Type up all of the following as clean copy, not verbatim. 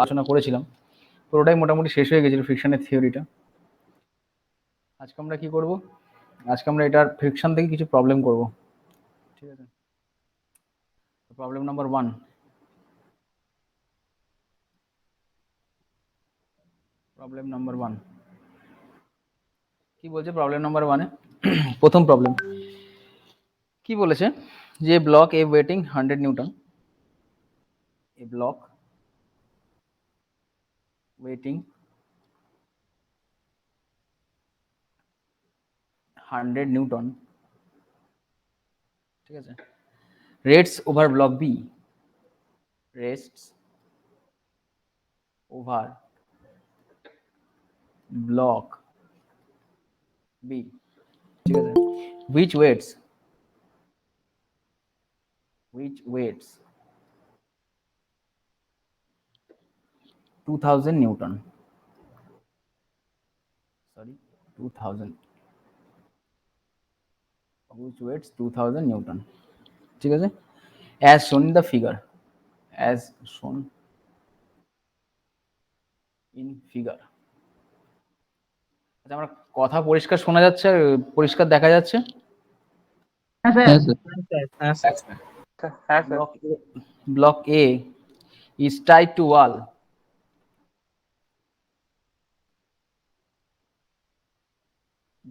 আলোচনা করেছিলাম, পুরোটাই মোটামুটি শেষ হয়ে গেছিল ফ্রিকশনের থিওরিটা। আজকে আমরা কি করব, আজকে আমরা এটার ফ্রিকশন থেকে কিছু প্রবলেম করব। ঠিক আছে, প্রবলেম নাম্বার 1। প্রবলেম নাম্বার 1 কি বলছে? প্রবলেম নাম্বার 1-এ প্রথম প্রবলেম কি বলেছে, যে ব্লক এ ওয়েটিং 100 নিউটন, এ ব্লক ওয়েটিং 100 নিউটন, ঠিক আছে, rests over block B, rests over block B, ঠিক আছে, which weights 2000 newton, sorry 2000, which weights 2000 newton, ঠিক আছে, as shown in the figure, as shown in figure। আচ্ছা, আমার কথা পরিষ্কার শোনা যাচ্ছে, পরিষ্কার দেখা যাচ্ছে? Block A is tied to wall,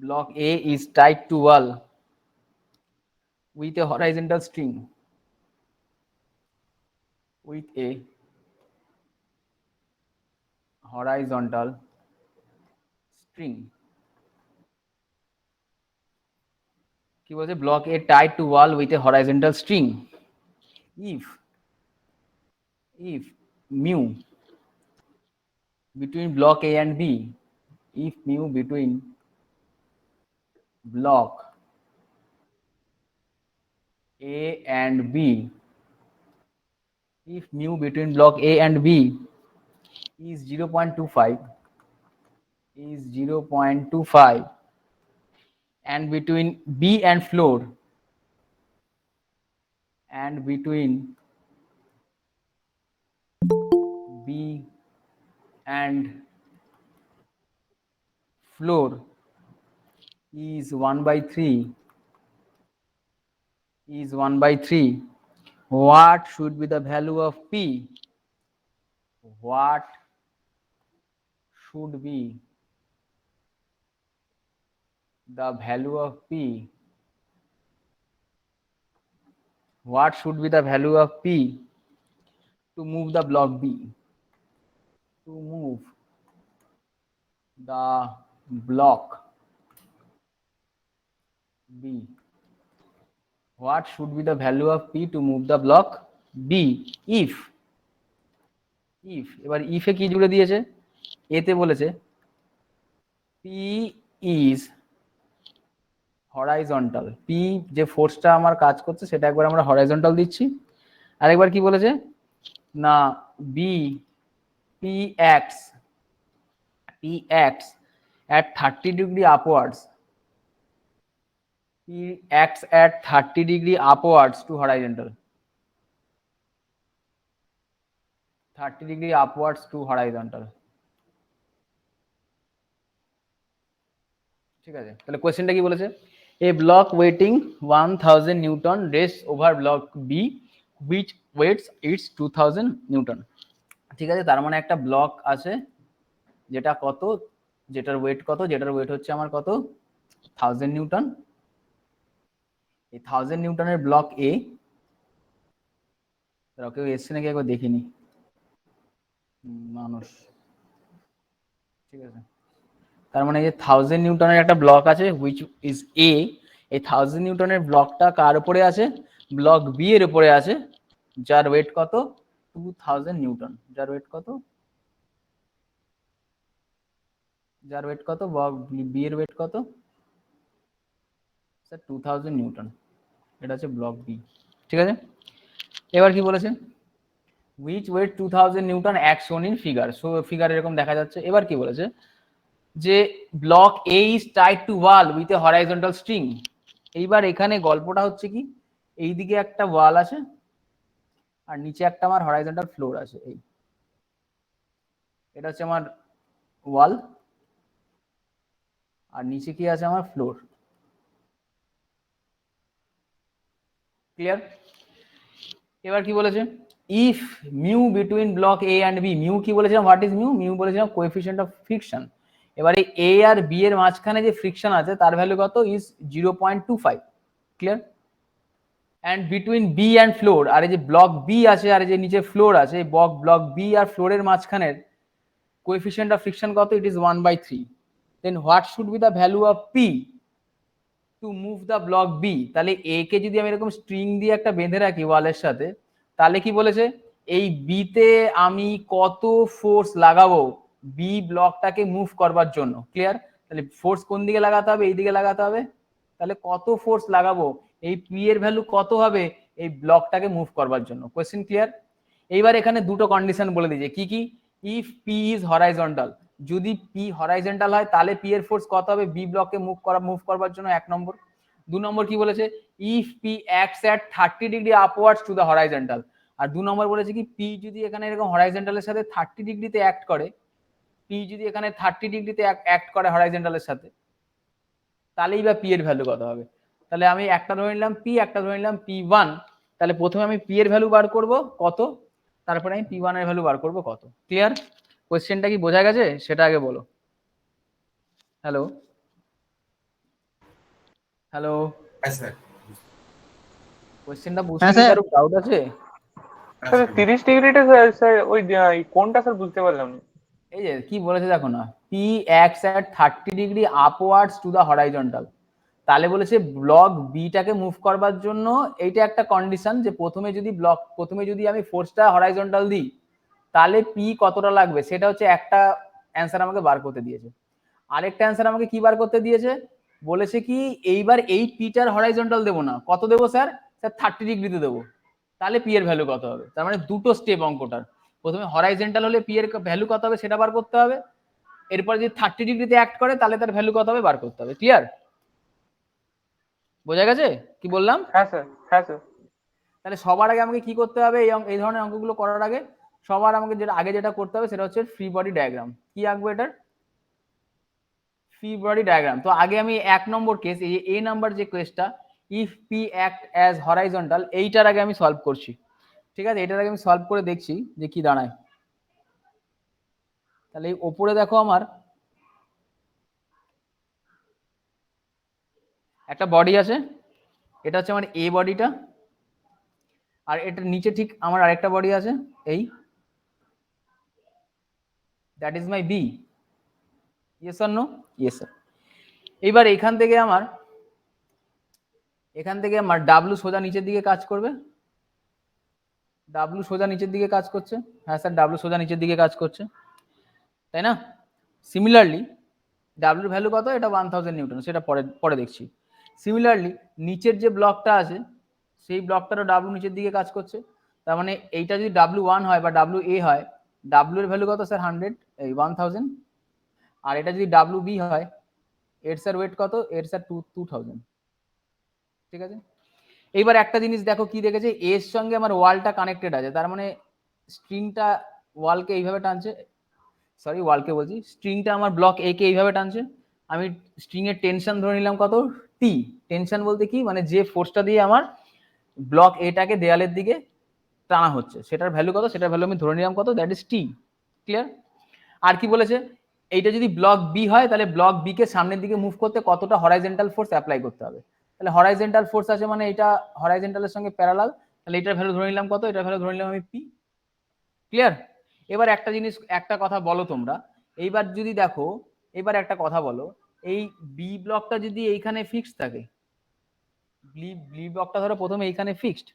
block A is tied to wall with a horizontal string, with a horizontal string। কি বলছে? Block A tied to wall with a horizontal string, if mu between block A and B, if mu between block A and B, if mu between block A and B is 0.25, is 0.25, and between B and floor, and between B and floor is 1/3, is 1/3, what should be the value of P? What should be the value of P? What should be the value of P to move the block B? To move the block B. What should be the value of P to move the block B? If এবার if এ কি জুড়ে দিয়েছে? এতে বলেছে P is horizontal, P যে ফোর্সটা আমার কাজ করছে সেটা একবার আমরা হরাইজন্টাল দিচ্ছি, আরেকবার কি বলেছে না B, P acts at 30 degree upwards, P acts at 30 degree upwards to horizontal, 30 degree upwards to horizontal। ঠিক আছে, তাহলে কোশ্চেনটা কি বলেছে? এ ব্লক ওয়েটিং 1000 newton rest over block B which weighs its 2000 newton. ঠিক আছে, তার মানে একটা ব্লক আছে যেটা কত, যেটার ওয়েট কত, যেটার ওয়েট হচ্ছে আমার কত 1000 নিউটন। এই 1000 নিউটনের ব্লক এ, কেউ এসছে নাকি একবার দেখিনি মানুষ, ঠিক আছে, তার মানে এই 1000 নিউটনের একটা ব্লক আছে হুইচ ইজ এ, এই 1000 নিউটনের ব্লকটা কার উপরে আছে? ব্লক বি এর উপরে আছে, যার ওয়েট কত 2000 নিউটন, যার ওয়েট কত, যার ওয়েট কত, বি এর ওয়েট কত স্যার 2000 নিউটন, এটা হচ্ছে ব্লক বি। ঠিক আছে, এবার কি বলেছে? Which weight 2000 newton as shown in figure, so figure এরকম দেখা যাচ্ছে। এবার কি বলেছে যে block A is tied to wall with a horizontal string. এইবার এখানে গল্পটা হচ্ছে কি, এইদিকে একটা ওয়াল আছে আর নিচে একটা আমার হরাইজন্টাল ফ্লোর আছে, এই এটা হচ্ছে আমার ওয়াল, আর নিচে কি আছে আমার ফ্লোর। ক্লিয়ার? এবার কি বলেছে, if mu between block A and B, mu কি বলেছিলাম, হোয়াট ইজ মিউ, মিউ বলেছিলাম কোএফিসিয়েন্ট অফ ফ্রিকশন। এবারে এ আর বি এর মাঝখানে যে ফ্রিকশন আছে তার ভ্যালু কত, is 0.25। Clear? And between B and floor, আর এই যে ব্লক বি আছে আর এই যে নিচে ফ্লোর আছে, ব্লক বি আর ফ্লোরের মাঝখানের কোএফিসিয়েন্ট অফ ফ্রিকশন কত, it is 1/3। Then what should be the value of P to move the block B. তাহলে এ কে যদি আমি এরকম স্ট্রিং দিয়ে একটা বেঁধে রাখি ওয়ালের সাথে, তাহলে কি বলেছে, এই বি তে আমি কত ফোর্স লাগাবো বি ব্লকটাকে মুভ করবার জন্য। ক্লিয়ার? তাহলে ফোর্স কোন দিকে লাগাতে হবে, এই দিকে লাগাতে হবে। তাহলে কত ফোর্স লাগাবো, এই পি এর ভ্যালু কত হবে এই ব্লকটাকে মুভ করবার জন্য। Question clear? এইবার এখানে দুটো কন্ডিশন বলে দিয়েছে, কি কি, ইফ পি ইজ হরাইজন্টাল, যদি পি হরাইজন্টাল হয় তাহলে পি এর ফোর্স কত হবে বি ব্লকে মুভ করবার জন্য, 1 নম্বর। 2 নম্বর কি বলেছে, if P acts at 30 degree upwards to the horizontal. আর 2 নম্বর বলেছে কি, পি যদি এখানে এরকম হরাইজন্টালের সাথে 30 ডিগ্রিতে অ্যাক্ট করে, পি যদি এখানে 30 ডিগ্রিতে অ্যাক্ট করে হরাইজন্টালের সাথে, তাহলেই বা পি এর ভ্যালু কত হবে। তাহলে আমি একটা ধরে নিলাম পি, একটা ধরে নিলাম পি1। তাহলে প্রথমে আমি পি এর ভ্যালু বার করব কত, তারপরে আমি পি1 এর ভ্যালু বার করব কত। ক্লিয়ার? কোশ্চেনটা কি বোঝা গেছে সেটা আগে বলো। হ্যালো হ্যালো, কোশ্চেনটা বুঝতে কি কারো ডাউট আছে? স্যার 30 ডিগ্রিটা স্যার ওই কোনটা স্যার বুঝতে পারলাম না। এই যে কি বলেছে দেখো না, P acts at 30 degree upwards to the horizontal. তাহলে বলেছে ব্লক বিটাকে মুভ করবার জন্য এইটা একটা কন্ডিশন, যে প্রথমে যদি আমি ফোর্সটা হরাইজন্টাল দিই তাহলে পি কতটা লাগবে, সেটা হচ্ছে একটা অ্যান্সার আমাকে বার করতে দিয়েছে। আরেকটা অ্যান্সার আমাকে কি বার করতে দিয়েছে, বলেছে কি এইবার এই পিটার হরাইজন্টাল দেবো না, কত দেবো স্যার, 30 ডিগ্রিতে দেবো, তাহলে পি এর ভ্যালু কত হবে। তার মানে দুটো স্টেপ অঙ্কটার, প্রথমে হরাইজন্টাল হলে পি এর ভ্যালু কত হবে সেটা বার করতে হবে, এরপর যদি 30 ডিগ্রিতে অ্যাক্ট করে তাহলে তার ভ্যালু কত হবে বার করতে হবে। ক্লিয়ার? বোঝা গেছে কি বললাম? হ্যাঁ স্যার, হ্যাঁ স্যার। তাহলে সবার আগে আমাকে কি করতে হবে, এই ধরনের অঙ্কগুলো করার আগে সবার আমাকে যেটা করতে হবে সেটা হচ্ছে ফ্রি বডি ডায়াগ্রাম। কি আঁকবো এটার, ফ্রি বডি ডায়াগ্রাম। তো আগে আমি 1 নম্বর কেস, এই এ নাম্বার যে কেসটা, if P act as horizontal, এইটার আগে আমি সলভ করছি। ঠিক আছে, এটার আগে আমি সলভ করে দেখছি যে কি দাঁড়ায়। তাহলে এই ওপরে দেখো আমার একটা বডি আছে, এটা হচ্ছে আমার এ বডিটা, আর এটার নিচে ঠিক আমার আরেকটা বডি আছে, এই that is my B. Yes or no? Yes sir. এইবার এখান থেকে আমার ডাব্লু সোজা নিচের দিকে কাজ করবে, ডাব্লু সোজা নিচের দিকে কাজ করছে। হ্যাঁ স্যার, ডাব্লু সোজা নিচের দিকে কাজ করছে, তাই না? সিমিলারলি ডাব্লুর ভ্যালু কত, এটা 1000 নিউটন, সেটা পরে দেখছি। সিমিলারলি নিচের যে ব্লকটা আছে সেই ব্লকটারও ডাব্লু নিচের দিকে কাজ করছে। তার মানে এইটা যদি W1 হয় বা WA হয়, ডাব্লু এর ভ্যালু কত স্যার, 1000। আর এটা যদি WB হয়, এর স্যার ওয়েট কত, এর স্যার 2000। ঠিক আছে, এইবার একটা জিনিস দেখো কি দেখেছে, এর সঙ্গে আমার ওয়ালটা কানেক্টেড আছে, তার মানে স্ট্রিংটা ওয়ালকে এইভাবে টানছে, সরি ওয়ালকে বলছি, স্ট্রিংটা আমার ব্লক এ কে এইভাবে টানছে। আমি স্ট্রিং এর টেনশন ধরে নিলাম কত, টি। টেনশন বলতে কি, মানে যে ফোর্সটা দিয়ে আমার ব্লক এটাকে দেয়ালের দিকে টানা হচ্ছে সেটার ভ্যালু কত, সেটার ভ্যালু আমি ধরে নিলাম কত, দ্যাট ইজ টি। ক্লিয়ার? আর কি বলেছে, এইটা যদি ব্লক বি হয় তাহলে ব্লক বি কে সামনের দিকে মুভ করতে কতটা হরাইজন্টাল ফোর্স অ্যাপ্লাই করতে হবে। তাহলে হরাইজন্টাল ফোর্স আছে মানে এটা হরাইজন্টালের সঙ্গে প্যারালাল, তাহলে এটার ভ্যালু ধরে নিলাম কত, এটার ভ্যালু ধরে নিলাম আমি পি। ক্লিয়ার? এবার একটা জিনিস, একটা কথা বলো তোমরা, এইবার যদি দেখো, এবার একটা কথা বলো, এই বি ব্লকটা যদি এইখানে ফিক্সড থাকে, বি ব্লকটা ধরো প্রথমে এইখানে ফিক্সড,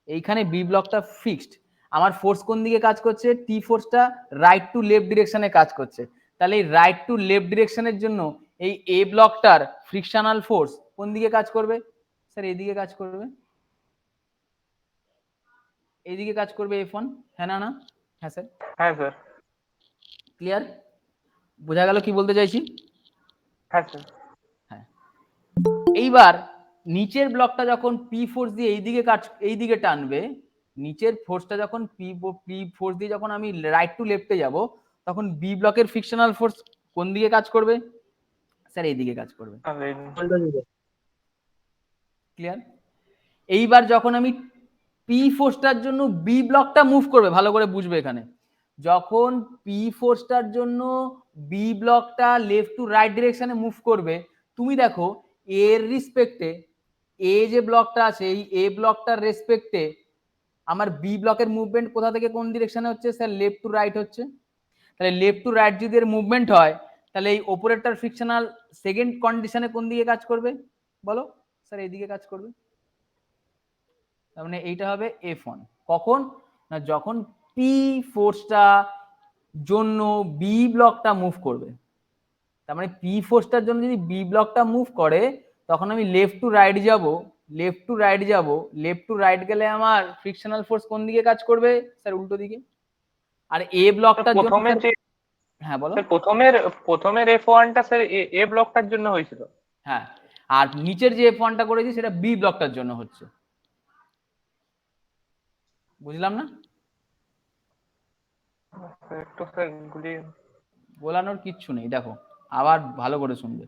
এইখানে বি ব্লকটা ফিক্সড, আমার ফোর্স কোন দিকে কাজ করছে, টি ফোর্সটা রাইট টু লেফট ডিরেকশনে কাজ করছে। তাহলে এই রাইট টু লেফট ডিরেকশনের জন্য এই এ ব্লকটার ফ্রিকশনাল ফোর্স কোন দিকে কাজ করবে স্যার, এইদিকে কাজ করবে, এইদিকে কাজ করবে F1। হ্যাঁ না? হ্যাঁ স্যার। হ্যাঁ স্যার। ক্লিয়ার? বোঝা গেল কি বলতে চাইছি? হ্যাঁ স্যার। হ্যাঁ। এইবার নিচের ব্লকটা যখন পি ফোর্স দিয়ে এইদিকে টানবে, নিচের ফোর্সটা যখন পি ফোর্স দিয়ে যখন আমি রাইট টু লেফটে যাব, তখন বি ব্লকের ফ্রিকশনাল ফোর্স কোন দিকে কাজ করবে? স্যার এইদিকে কাজ করবে। ক্লিয়ার? এইবার যখন আমি পি ফোর্সটার জন্য বি ব্লকটা মুভ করবে, ভালো করে বুঝবে এখানে, যখন পি ফোর্সটার জন্য বি ব্লকটা লেফট টু রাইট ডিরেকশনে মুভ করবে, তুমি দেখো এর রেসপেক্টে এ যে ব্লকটা আছে, এই এ ব্লকটার রেসপেক্টে আমার বি ব্লকের মুভমেন্ট কোথা থেকে কোন ডিরেকশনে হচ্ছে? স্যার লেফট টু রাইট হচ্ছে। তাহলে লেফট টু রাইট যদি এর মুভমেন্ট হয়, তাহলে এই ওপরেরটার ফ্রিকশনাল সেকেন্ড কন্ডিশনে কোন দিকে কাজ করবে বলো? স্যার এইদিকে কাজ করবে। তার মানে এইটা হবে F1। কখন? না যখন পি ফোর্সটা জন্য বি ব্লকটা মুভ করবে। তার মানে পি ফোর্সটার জন্য যদি বি ব্লকটা মুভ করে, তখন আমি লেফট টু রাইট যাব, লেফট টু রাইট যাব, লেফট টু রাইট গেলে আমার ফ্রিকশনাল ফোর্স কোন দিকে কাজ করবে? স্যার উল্টো দিকে। আর এ ব্লকটার জন্য প্রথমে যে হ্যাঁ বলো। স্যার প্রথমের F1টা স্যার এ ব্লকটার জন্য হয়েছিল। হ্যাঁ, আর নিচের যে F1টা করেছি সেটা বি ব্লকটার জন্য হচ্ছে। বুঝলাম না? একটু স্যার গুলিয়ে বলানোর কিচ্ছু নেই, দেখো আবার ভালো করে শুনবে।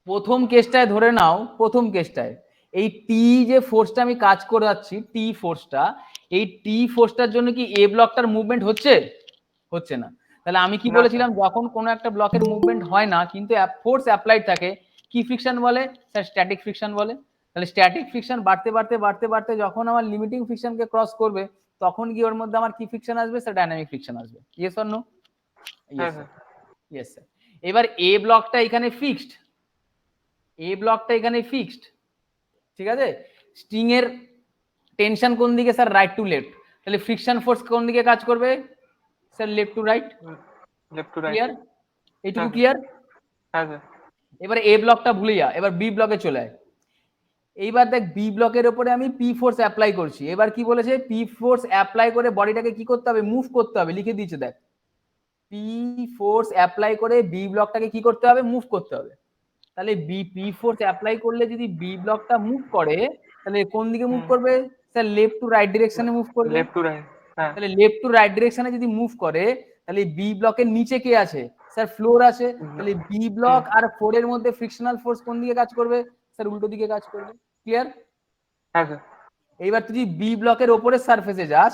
প্রথম কেসটায় ধরে নাও, প্রথম কেসটায় এই টি যে ফোর্সটা আমি কাজ করে যাচ্ছি, টি ফোর্সটা, এই টি ফোর্সটার জন্য কি এ ব্লকটার মুভমেন্ট হচ্ছে? হচ্ছে না। তাহলে আমি কি না, বলেছিলাম, যখন কোনো একটা ব্লকের মুভমেন্ট হয় না কিন্তু ফোর্স অ্যাপ্লাইড থাকে, কি ফ্রিকশন বলে? স্যার স্ট্যাটিক ফ্রিকশন বলে। তাহলে স্ট্যাটিক ফ্রিকশন বাড়তে বাড়তে বাড়তে বাড়তে যখন আমার লিমিটিং ফ্রিকশনকে ক্রস করবে, তখন কি ওর মধ্যে আমার কি ফ্রিকশন আসবে? স্যার ডাইনামিক ফ্রিকশন আসবে। Yes or no? Yes sir, yes sir. এবার এ ব্লকটা এখানে ফিক্সড, এ ব্লকটা এখানে ফিক্সড, ঠিক আছে? স্ট্রিং এর টেনশন কোন দিকে? Sir right to left. তাহলে ফ্রিকশন ফোর্স কোন দিকে কাজ করবে? Sir left to right. Left to right. Clear? এইটুকু ক্লিয়ার? হ্যাঁ স্যার। এবারে এ ব্লকটা ভুলে যা, এবার বি ব্লকে চলে আয়। এইবার দেখ বি ব্লকের উপরে আমি পি ফোর্স অ্যাপ্লাই করছি। এবার কি বলেছে? পি ফোর্স অ্যাপ্লাই করে বডিটাকে কি করতে হবে? মুভ করতে হবে। লিখে দিয়েছে দেখ, পি ফোর্স অ্যাপ্লাই করে বি ব্লকটাকে কি করতে হবে? মুভ করতে হবে। তাহলে পি ফোর্স অ্যাপ্লাই করলে যদি বি ব্লকটা মুভ করে, তাহলে কোন দিকে মুভ করবে? স্যার লেফট টু রাইট ডিরেকশনে মুভ করবে। Left to right. হ্যাঁ। তাহলে লেফট টু রাইট ডিরেকশনে যদি মুভ করে, তাহলে বি ব্লকের নিচে কে আছে? স্যার ফ্লোর আছে। তাহলে বি ব্লক আর ফ্লোর এর মধ্যে ফ্রিকশনাল ফোর্স কোন দিকে কাজ করবে? স্যার উল্টো দিকে কাজ করবে। ক্লিয়ার? হ্যাঁ স্যার। এইবার তুই বি ব্লকের উপরের সারফেসে যাস,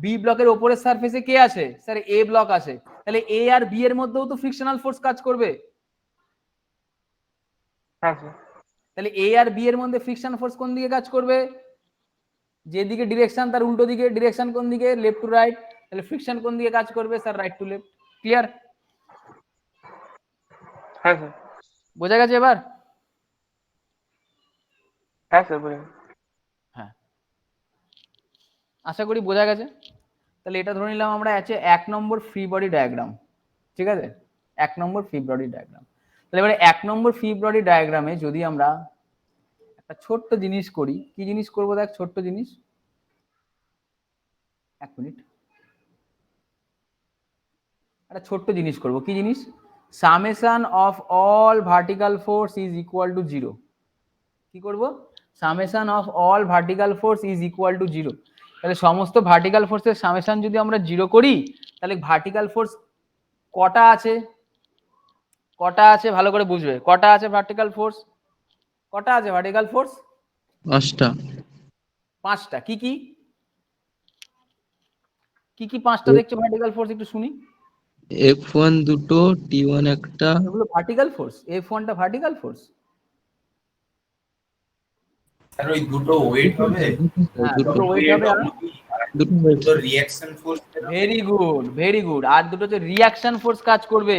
বি ব্লকের উপরের সারফেসে কে আছে? স্যার এ ব্লক আছে। তাহলে এ আর বি এর মধ্যেও তো ফ্রিকশনাল ফোর্স কাজ করবে। হ্যাঁ স্যার। তাহলে এ আর বি এর মধ্যে ফ্রিকশন ফোর্স কোন দিকে কাজ করবে? যেদিকে ডিরেকশন তার উল্টো দিকে। ডিরেকশন কোন দিকে? Left to right. তাহলে ফ্রিকশন কোন দিকে কাজ করবে? Sir right to left. Clear? হ্যাঁ স্যার। বোঝা গেছে এবার? হ্যাঁ স্যার বুঝে গেছি। হ্যাঁ, আশা করি বোঝা গেছে। তাহলে এটা ধরে নিলাম আমরা আছে 1 নম্বর ফ্রি বডি ডায়াগ্রাম, ঠিক আছে? 1 নম্বর ফ্রি বডি ডায়াগ্রাম। তাহলে এবারে 1 নম্বর ফ্রি বডি ডায়াগ্রামে যদি আমরা একটা ছোট্ট জিনিস করি, কি জিনিস করব? দেখ ছোট্ট জিনিস, 1 মিনিট, একটা ছোট্ট জিনিস করব। কি জিনিস? Summation of all vertical force is equal to 0। কি করব? Summation of all vertical force is equal to 0। তাহলে সমস্ত ভার্টিক্যাল ফোর্সের সামেশন যদি আমরা 0 করি, তাহলে ভার্টিক্যাল ফোর্স কটা আছে? কটা আছে ভালো করে বুঝবে। কটা আছে ভার্টিক্যাল ফোর্স? কটা আছে ভার্টিক্যাল ফোর্স? 5টা। 5টা। কি কি? কি কি 5টা দেখছো ভার্টিক্যাল ফোর্স? একটু শুনি। F1 দুটো, T1 একটা। এগুলো ভার্টিক্যাল ফোর্স। F1 টা ভার্টিক্যাল ফোর্স। আর ওই দুটো ওয়েট হবে। হ্যাঁ, দুটো ওয়েট হবে আর দুটো reaction force. Very good, very good. আর দুটো হচ্ছে রিঅ্যাকশন ফোর্স কাজ করবে।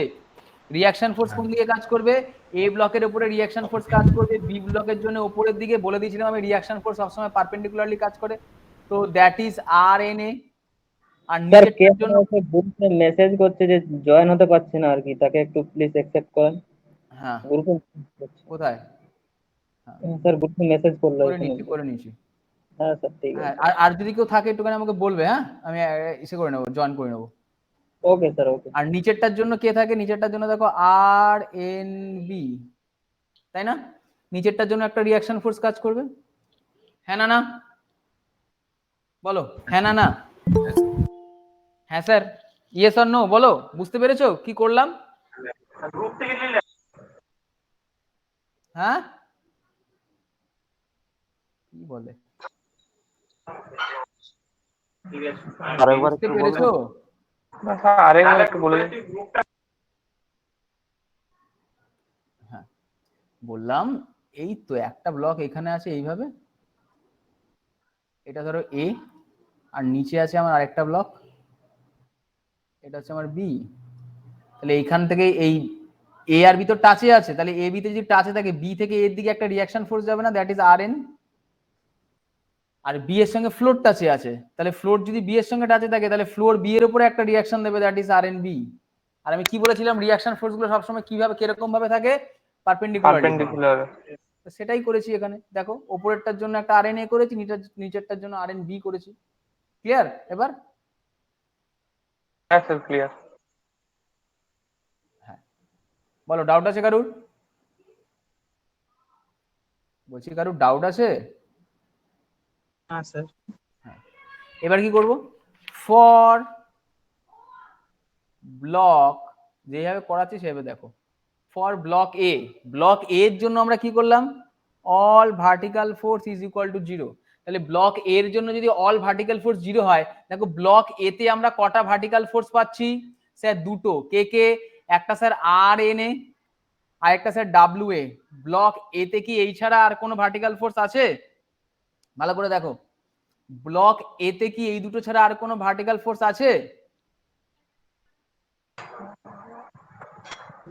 রিঅ্যাকশন ফোর্স কোন দিকে কাজ করবে? এ ব্লকের উপরে রিঅ্যাকশন ফোর্স কাজ করবে। বি ব্লকের জন্য উপরের দিকে বলে দিয়েছিলাম আমি, রিঅ্যাকশন ফোর্স সবসময় পারপেন্ডিকুলারলি কাজ করে। তো that is R N A. আর স্যার কে নিচের জন্য গ্রুপে মেসেজ করছে যে জয়েন হতে পারছে না আর কি, তাকে একটু প্লিজ অ্যাকসেপ্ট করেন হ্যাঁ গ্রুপে। কোথায়? স্যার গ্রুপে মেসেজ করলো করে এখানে। নিচ্ছি, করে নিচ্ছি। হ্যাঁ স্যার ঠিক হ্যাঁ, আছে। আর যদি কেউ থাকে একটুখানি আমাকে বলবে। হ্যাঁ, আমি ইসে করে নেবো, জয়েন করে নেবো। Okay sir okay. আর নিচেরটার জন্য কে থাকে? নিচেরটার জন্য দেখো আর এন বি, তাই না? নিচেরটার জন্য একটা রিঅ্যাকশন ফোর্স কাজ করবে। হ্যাঁ না? না বলো হ্যাঁ না? না হ্যাঁ স্যার। ইয়েস অর নো বলো, বুঝতে পেরেছো কি করলাম? হ্যাঁ কি বলে, আরেকবার বুঝতে একটু পেরেছো? বলবেন না স্যার, আরেকবার একটু বলে দিন। হ্যাঁ বললাম এই তো একটা ব্লক এখানে আছে এইভাবে, এটা ধরো এ, আর নিচে আছে আমার আরেকটা ব্লক, এটা হচ্ছে আমার বি। তাহলে এইখান থেকে এই এ আর বি তো টাচে আছে, তাহলে এ বি তে যদি টাচে থাকে বি থেকে এর দিকে একটা রিয়াকশন ফোর্স যাবে না, দ্যাট ইজ আর এন। আর বি এর সঙ্গে ফ্লোর টাচে আছে, তাহলে ফ্লোর যদি বি এর সঙ্গে টাচে থাকে তাহলে ফ্লোর বি এর উপরে একটা রিয়াকশন দেবে, that is R N B. আর আমি কি বলেছিলাম, রিয়াকশন ফোর্স গুলো সবসময় কিভাবে কিরকম ভাবে থাকে, পারপেন্ডিকুলার। পারপেন্ডিকুলার। সেটাই করেছি এখানে, দেখো ওপরেরটার জন্য একটা আর এন এ করেছি, নিচেরটার জন্য আর এন বি করেছি। ক্লিয়ার এবার? হ্যাঁ স্যার ক্লিয়ার। হ্যাঁ বলো, ডাউট আছে কারুর? বলছি কারুর ডাউট আছে? হ্যাঁ স্যার। এবার কি করব, ফর ব্লক যেভাবে করাচ্ছি সেভাবে দেখো। ফর ব্লক এ, ব্লক এ এর জন্য আমরা কি করলাম, all vertical force is equal to 0। তাহলে ব্লক এ এর জন্য যদি অল ভার্টিক্যাল ফোর্স 0 হয়, দেখো ব্লক এ তে আমরা কটা ভার্টিক্যাল ফোর্স পাচ্ছি স্যার? দুটো। কে কে? একটা স্যার আর এন এ, আর একটা স্যার ডাব্লিউ এ। ব্লক এ তে কি এই ছাড়া আর কোনো ভার্টিক্যাল ফোর্স আছে? ভালো করে দেখো, ব্লক এ তে কি এই দুটো ছাড়া আর কোনো ভার্টিক্যাল ফোর্স আছে?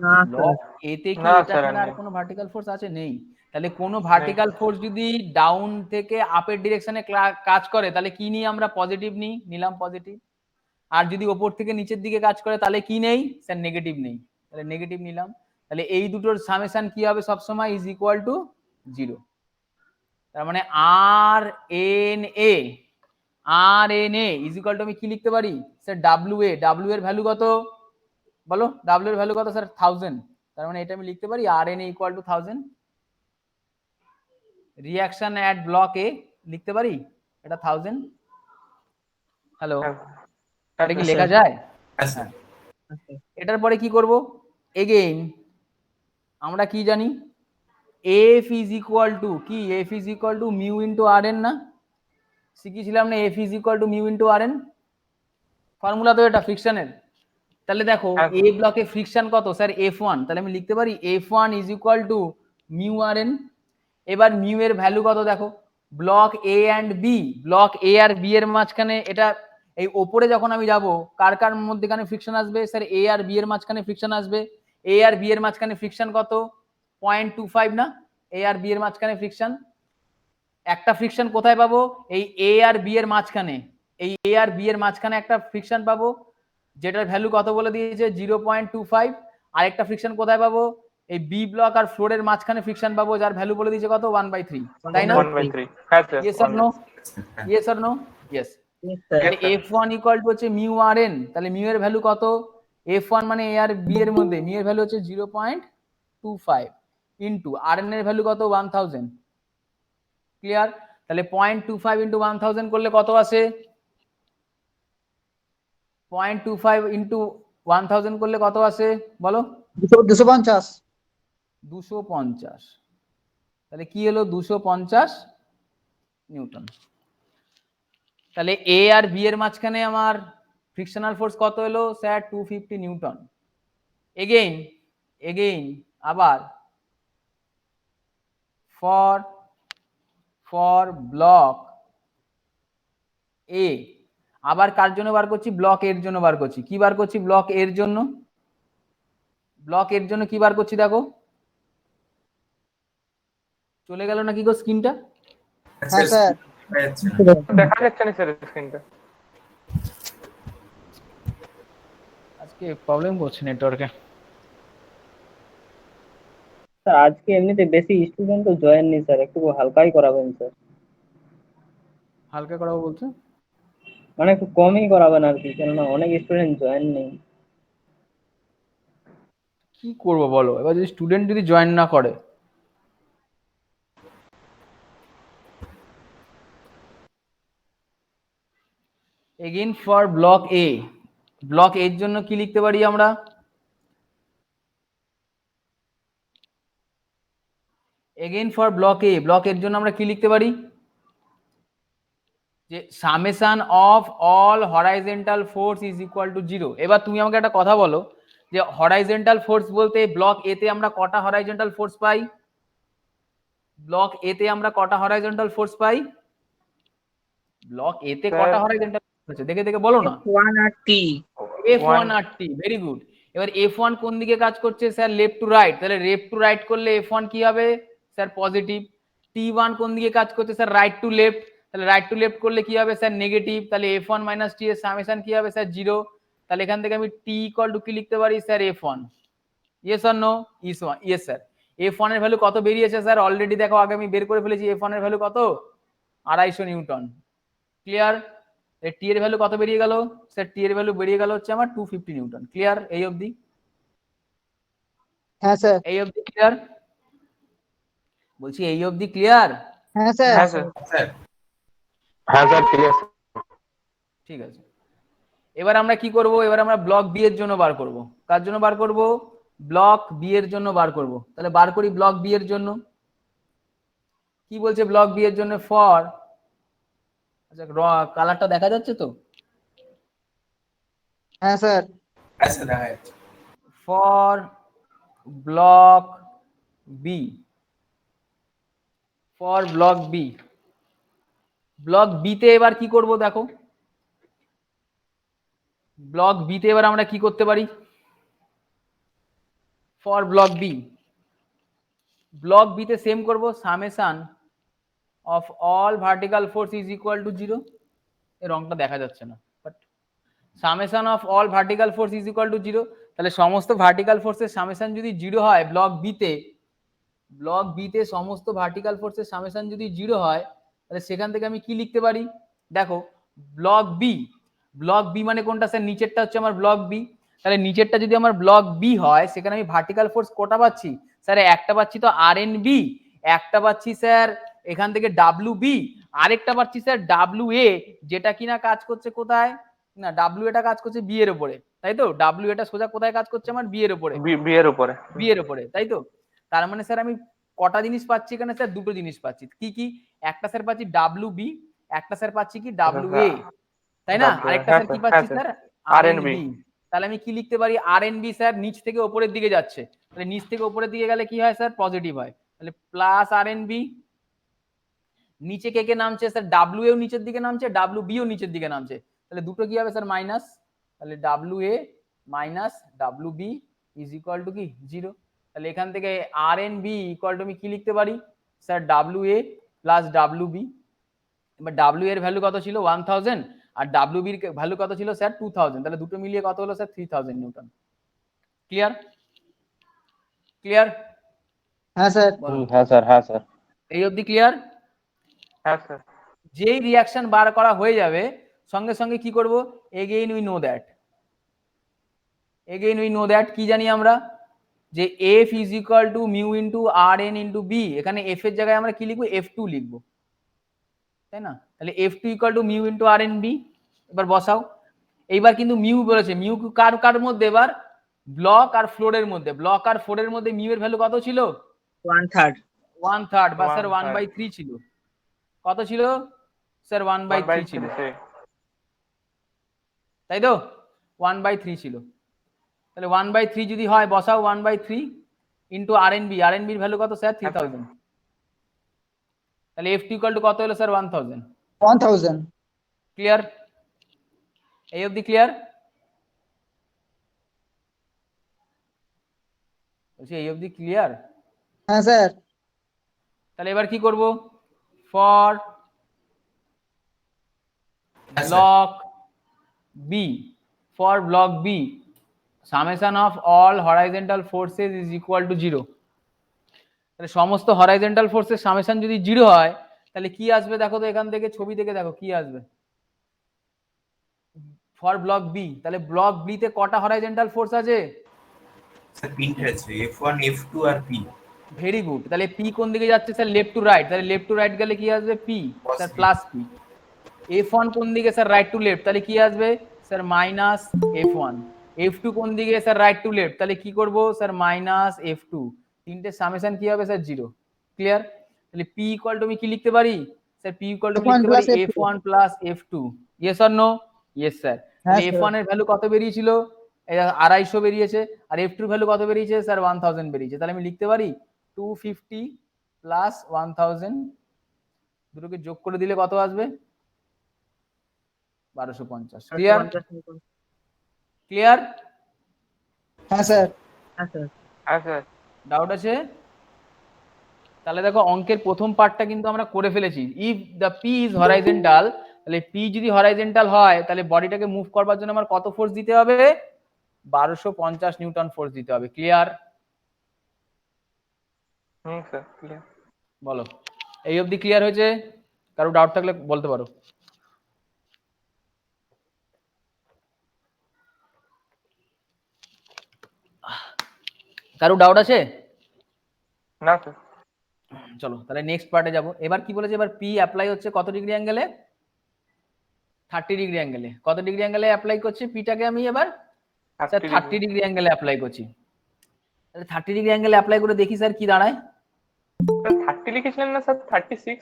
না ব্লক এ তে কি না এটা স্যার ছাড়া আর নেই। কোনো ভার্টিক্যাল ফোর্স আছে? নেই। তাহলে কোনো ভার্টিক্যাল ফোর্স যদি ডাউন থেকে আপের ডিরেকশনে কাজ করে তাহলে কি নিই আমরা? পজিটিভ নিই, নিলাম পজিটিভ। আর যদি ওপর থেকে নিচের দিকে কাজ করে তাহলে কি নেই স্যার? নেগেটিভ নেই। তাহলে নেগেটিভ নিলাম। তাহলে এই দুটোর সামেশন কি হবে সবসময়? Is equal to 0। তার মানে R N A, R N A is equal to আমি কি লিখতে পারি স্যার? W A. ডাব্লিউ এর ভ্যালু কত বলো? ডাব্লিউ এর ভ্যালু কত স্যার? 1000। তার মানে এটা আমি লিখতে পারি R N A equal to 1000। Reaction at block A লিখতে পারি এটা 1000। হ্যালো, এটা কি লেখা যায়? হ্যাঁ স্যার। হ্যাঁ। এটার পরে কি করব, এগেইন আমরা কি জানি, এফ ইজ ইকুয়াল টু কি? F is equal to mu into R N না? শিখেছিলাম না F is equal to mu into R N? Formula তো এটা ফ্রিকশনের। তাহলে দেখো এ ব্লকে ফ্রিকশন কত স্যার? F1। তাহলে আমি লিখতে পারি F1 is equal to mu R N. এবার মিউ এর ভ্যালু কত দেখো, block A and B, block A আর বি এর মাঝখানে এটা এই ওপরে যখন আমি যাব কার কার মধ্যখানে ফ্রিকশন আসবে স্যার? এ আর বি এর মাঝখানে ফ্রিকশন আসবে। এ আর বি এর মাঝখানে ফ্রিকশন কত? 0.25 না? এ আর বি এর মাঝখানে ফ্রিকশন। একটা ফ্রিকশন কোথায় পাবো? এই এ আর বি এর মাঝখানে। এই এ আর বি এর মাঝখানে একটা ফ্রিকশন পাবো যেটার ভ্যালু কত বলে দিয়েছে? 0.25। আরেকটা ফ্রিকশন কোথায় পাবো? এই বি ব্লক আর ফ্লোরের মাঝখানে ফ্রিকশন পাবো যার ভ্যালু বলে দিয়েছে কত? 1/3। তাই না? 1/3। হ্যাঁ sir. Yes or no? Yes or no? Yes. তাহলে F1 ইকুয়াল টু হচ্ছে মিউ আর এন। তাহলে মিউ এর ভ্যালু কত? F1 মানে এ আর বি এর মধ্যে মিউ এর ভ্যালু হচ্ছে 0.25 ইনটু আর এন এর ভ্যালু কত? 1000। ক্লিয়ার? তাহলে 0.25 ইনটু 1000 করলে কত আসে? 0.25 ইনটু 1000 করলে কত আসে বলো? 250। 250। তাহলে কি হলো? 250 নিউটন। তাহলে এ আর বি এর মাঝখানে আমার ফ্রিকশনাল ফোর্স কত এলো স্যার? 250 নিউটন। এগেইন আবার ফর ব্লক এ, আবার কার জন্য বার করছি? ব্লক এর জন্য বার করছি। কি বার করছি ব্লক এর জন্য? ব্লক এর জন্য কি বার করছি দেখো, চলে গেল নাকি গো স্ক্রিনটা? হ্যাঁ স্যার। দেখা যাচ্ছে না স্যার স্ক্রিনটা। আজকে প্রবলেম করছে নেটওয়ার্কে। স্যার আজকে এমনিতে বেশি স্টুডেন্ট তো জয়েন নেই স্যার, একটু হালকাই করাবেন স্যার। হালকা করাবো বলছো? মানে একটু কমই করাবেন আর কি, কেননা অনেক স্টুডেন্ট জয়েন নেই। কি করবো বলো, এবার যদি স্টুডেন্ট যদি জয়েন না করে? Again for block A, block এর জন্য কি লিখতে পারি আমরা? Again for block A, block এর জন্য আমরা কি লিখতে পারি? যে summation of all horizontal force is equal to 0। এবার তুমি আমাকে একটা কথা বলো যে হরাইজন্টাল ফোর্স বলতে ব্লক এ তে আমরা কটা হরাইজন্টাল ফোর্স পাই? ব্লক এ তে আমরা কটা হরাইজন্টাল ফোর্স পাই? ব্লক এ তে কটা হরাইজন্টাল ফোর্স আছে দেখে দেখে বলো না। F1 আর T। F1 আর T, ভেরি গুড। এবার F1 কোন দিকে কাজ করছে স্যার? লেফট টু রাইট, তাহলে লেফট টু রাইট করলে F1 কি হবে স্যার? পজিটিভ। T1 কোন দিকে কাজ করছে স্যার? রাইট টু লেফট, তাহলে রাইট টু লেফট করলে কি হবে স্যার? নেগেটিভ। তাহলে F1 মাইনাস T এর সামেশন কি হবে স্যার? 0। তাহলে এখান থেকে আমি T ইকুয়াল টু কি লিখতে পারি sir? F1। Yes or no? Yes sir. F1 এর ভ্যালু কত বেরিয়েছে স্যার? অলরেডি দেখো আগে আমি বের করে ফেলেছি। F1 এর ভ্যালু কত? 250 নিউটন। ক্লিয়ার? টি এর ভ্যালু কত বেরিয়ে গেল স্যার? টি এর ভ্যালু বেরিয়ে গেল হচ্ছে আমার 250 নিউটন। ক্লিয়ার এই অবধি? হ্যাঁ স্যার। এই অবধি ক্লিয়ার? বলছি এই অবধি ক্লিয়ার? হ্যাঁ স্যার। হ্যাঁ স্যার। স্যার হ্যাঁ স্যার ঠিক আছে। ঠিক আছে। এবার আমরা কি করব? এবার আমরা ব্লক বি এর জন্য বার করব। কার জন্য বার করব? ব্লক বি এর জন্য বার করব। তাহলে বার করি ব্লক বি এর জন্য। কি বলছে ব্লক বি এর জন্য? ফর, আচ্ছা কালারটা দেখা যাচ্ছে তো? হ্যাঁ স্যার। হ্যাঁ স্যার দেখা যাচ্ছে। For block B, for block B. Block B তে এবার কি করব দেখো। ব্লক বি তে এবার আমরা কি করতে পারি? For block B, block B তে সেম করব, summation of all vertical force is equal to 0। এই রংটা দেখা যাচ্ছে না, but summation of all vertical force is equal to 0। তাহলে সমস্ত ভার্টিক্যাল ফোর্সের সামেশন যদি 0 হয় ব্লক বি তে, ব্লক বি তে সমস্ত ভার্টিক্যাল ফোর্সের সামেশন যদি 0 হয়, তাহলে সেখান থেকে আমি কি লিখতে পারি দেখো? ব্লক বি, ব্লক বি মানে কোনটা স্যার? নিচেরটা হচ্ছে আমার ব্লক বি। তাহলে নিচেরটা যদি আমার ব্লক বি হয়, সেখানে আমি ভার্টিক্যাল ফোর্স কটা পাচ্ছি স্যার? একটা পাচ্ছি তো আর এন বি, একটা পাচ্ছি স্যার এখান থেকে ডাব্লিউ বি, আরেকটা পাচ্ছি স্যার ডাব্লিউ এ, যেটা কিনা কাজ করছে কোথায়? না, ডাব্লিউ এটা কাজ করছে বি এর উপরে, তাই তো? ডাব্লিউ এটা সোজা কোথায় কাজ করছে? আমার বি এর উপরে, বি এর উপরে। বি এর উপরে, তাই তো? তার মানে স্যার আমি কটা জিনিস পাচ্ছি এখানে স্যার? দুটো জিনিস পাচ্ছি। কি কি? একটা স্যার পাচ্ছি ডাব্লিউ বি, একটা স্যার পাচ্ছি কি? ডাব্লিউ এ, তাই না? আরেকটা স্যার কি পাচ্ছি স্যার? আর এন বি। তাহলে আমি কি লিখতে পারি? আর এন বি স্যার নিচ থেকে উপরের দিকে যাচ্ছে, তাহলে নিচ থেকে উপরের দিকে গেলে কি হয় স্যার? পজিটিভ হয়। তাহলে প্লাস আর এন বি। নিচে কে কে নামছে স্যার? ডাব্লিউ এও নিচের দিকে নামছে, ডাব্লিউ বি ও নিচের দিকে নামছে, তাহলে দুটো কি হবে স্যার? মাইনাস। তাহলে W A minus W B is equal to কি? 0। তাহলে এখান থেকে R N B equal to আমি কি লিখতে পারি sir? W A plus W B. এবার ডাব্লিউ এর ভ্যালু কত ছিল? 1000, আর ডাব্লিউ বির ভ্যালু কত ছিল স্যার? 2000। তাহলে দুটো মিলিয়ে কত হলো স্যার? 3000 নিউটন। ক্লিয়ার? ক্লিয়ার? হ্যাঁ স্যার। হ্যাঁ স্যার। হ্যাঁ স্যার। এই অবধি ক্লিয়ার? হ্যাঁ স্যার। যেই রিয়াকশন বার করা হয়ে যাবে সঙ্গে সঙ্গে কি করব? Again we know that, again we know that কি জানি আমরা? যে F is equal to mu into R N into B. এখানে এফ এর জায়গায় আমরা কি লিখবো? F2 লিখবো, তাই না? তাহলে F2 equal to mu into R N B. এবার বসাও। এইবার কিন্তু মিউ বলেছে, মিউ কার কার মধ্যে? এবার ব্লক আর ফ্লোরের মধ্যে। ব্লক আর ফ্লোরের মধ্যে মিউ এর ভ্যালু কত ছিল? 1/3। 1/3 বা স্যার 1/3 ছিল। কত ছিল স্যার? 1/3 ছিল, তাই তো? 1/3 ছিল। তাহলে 1/3 যদি হয় বসাও, 1/3 ইন্টু আর এন বি। আর এন বির ভ্যালু কত স্যার? 3000। তাহলে F2 ইকুয়াল টু কত হলো স্যার? 1000। 1000। ক্লিয়ার? এই অবধি ক্লিয়ার? বলছি এই অবধি ক্লিয়ার? হ্যাঁ স্যার। তাহলে এবার কি করব? ফর হ্যাঁ sir. Block B, for block B summation of all horizontal forces is equal to 0। তাহলে সমস্ত হরাইজন্টাল ফোর্সের সামেশন যদি 0 হয়, তাহলে কি আসবে দেখো তো? এখান থেকে ছবি থেকে দেখো কি আসবে ফর ব্লক বি। তাহলে ব্লক বি তে কটা হরাইজন্টাল ফোর্স আছে? স্যার তিনটে আছে, F1 F2 আর P। Very good. তাহলে পি কোন দিকে যাচ্ছে স্যার? Left to right. তাহলে লেফট টু রাইট গেলে কি আসবে? P sir plus P. F1 কোন দিকে স্যার? Right to left. তাহলে কি আসবে স্যার মাইনাস F1, F2 কোন দিকে স্যার রাইট টু লেফট, তাহলে কি করব স্যার মাইনাস F2, তিনটে সামেশন কি হবে স্যার 0। ক্লিয়ার? তাহলে P ইকুয়াল টু আমি কি লিখতে পারি sir, P equal to F1 লিখতে পারি plus F2 F1 plus F2। Yes or no? Yes sir. হ্যাঁ তাহলে স্যার F1 এর ভ্যালু কত বেরিয়েছিল? 250 বেরিয়েছে, আর F2 এর ভ্যালু কত বেরিয়েছে স্যার 1000 বেরিয়েছে। তাহলে আমি লিখতে পারি 250 প্লাস 1000, দুটোকে যোগ করে দিলে কত আসবে? 1250। ক্লিয়ার? 1250 নিউটন। ক্লিয়ার? হ্যাঁ স্যার হ্যাঁ স্যার। হ্যাঁ স্যার। ডাউট আছে? তাহলে দেখো অঙ্কের প্রথম পার্টটা কিন্তু আমরা করে ফেলেছি। If the P is horizontal, তাহলে পি যদি হরাইজন্টাল হয় তাহলে বডিটাকে মুভ করবার জন্য আমার কত ফোর্স দিতে হবে? 1250 নিউটন ফোর্স দিতে হবে। ক্লিয়ার? Sir clear. বলো, এই অবধি ক্লিয়ার হয়েছে? কারো ডাউট থাকলে বলতে পারো। কারো ডাউট আছে? না স্যার। চলো তাহলে নেক্সট পার্টে যাব। এবার কি বলেছে, এবার পি অ্যাপ্লাই হচ্ছে কত ডিগ্রি অ্যাঙ্গেলে? 30 ডিগ্রি অ্যাঙ্গেলে। কত ডিগ্রি অ্যাঙ্গেলে অ্যাপ্লাই করছি পিটাকে আমি এবার? স্যার 30 ডিগ্রি অ্যাঙ্গেলে অ্যাপ্লাই করছি। তাহলে 30 ডিগ্রি অ্যাঙ্গেলে অ্যাপ্লাই করে দেখি স্যার কি দাঁড়ায়। 30 লিখেছিলেন না স্যার? 36।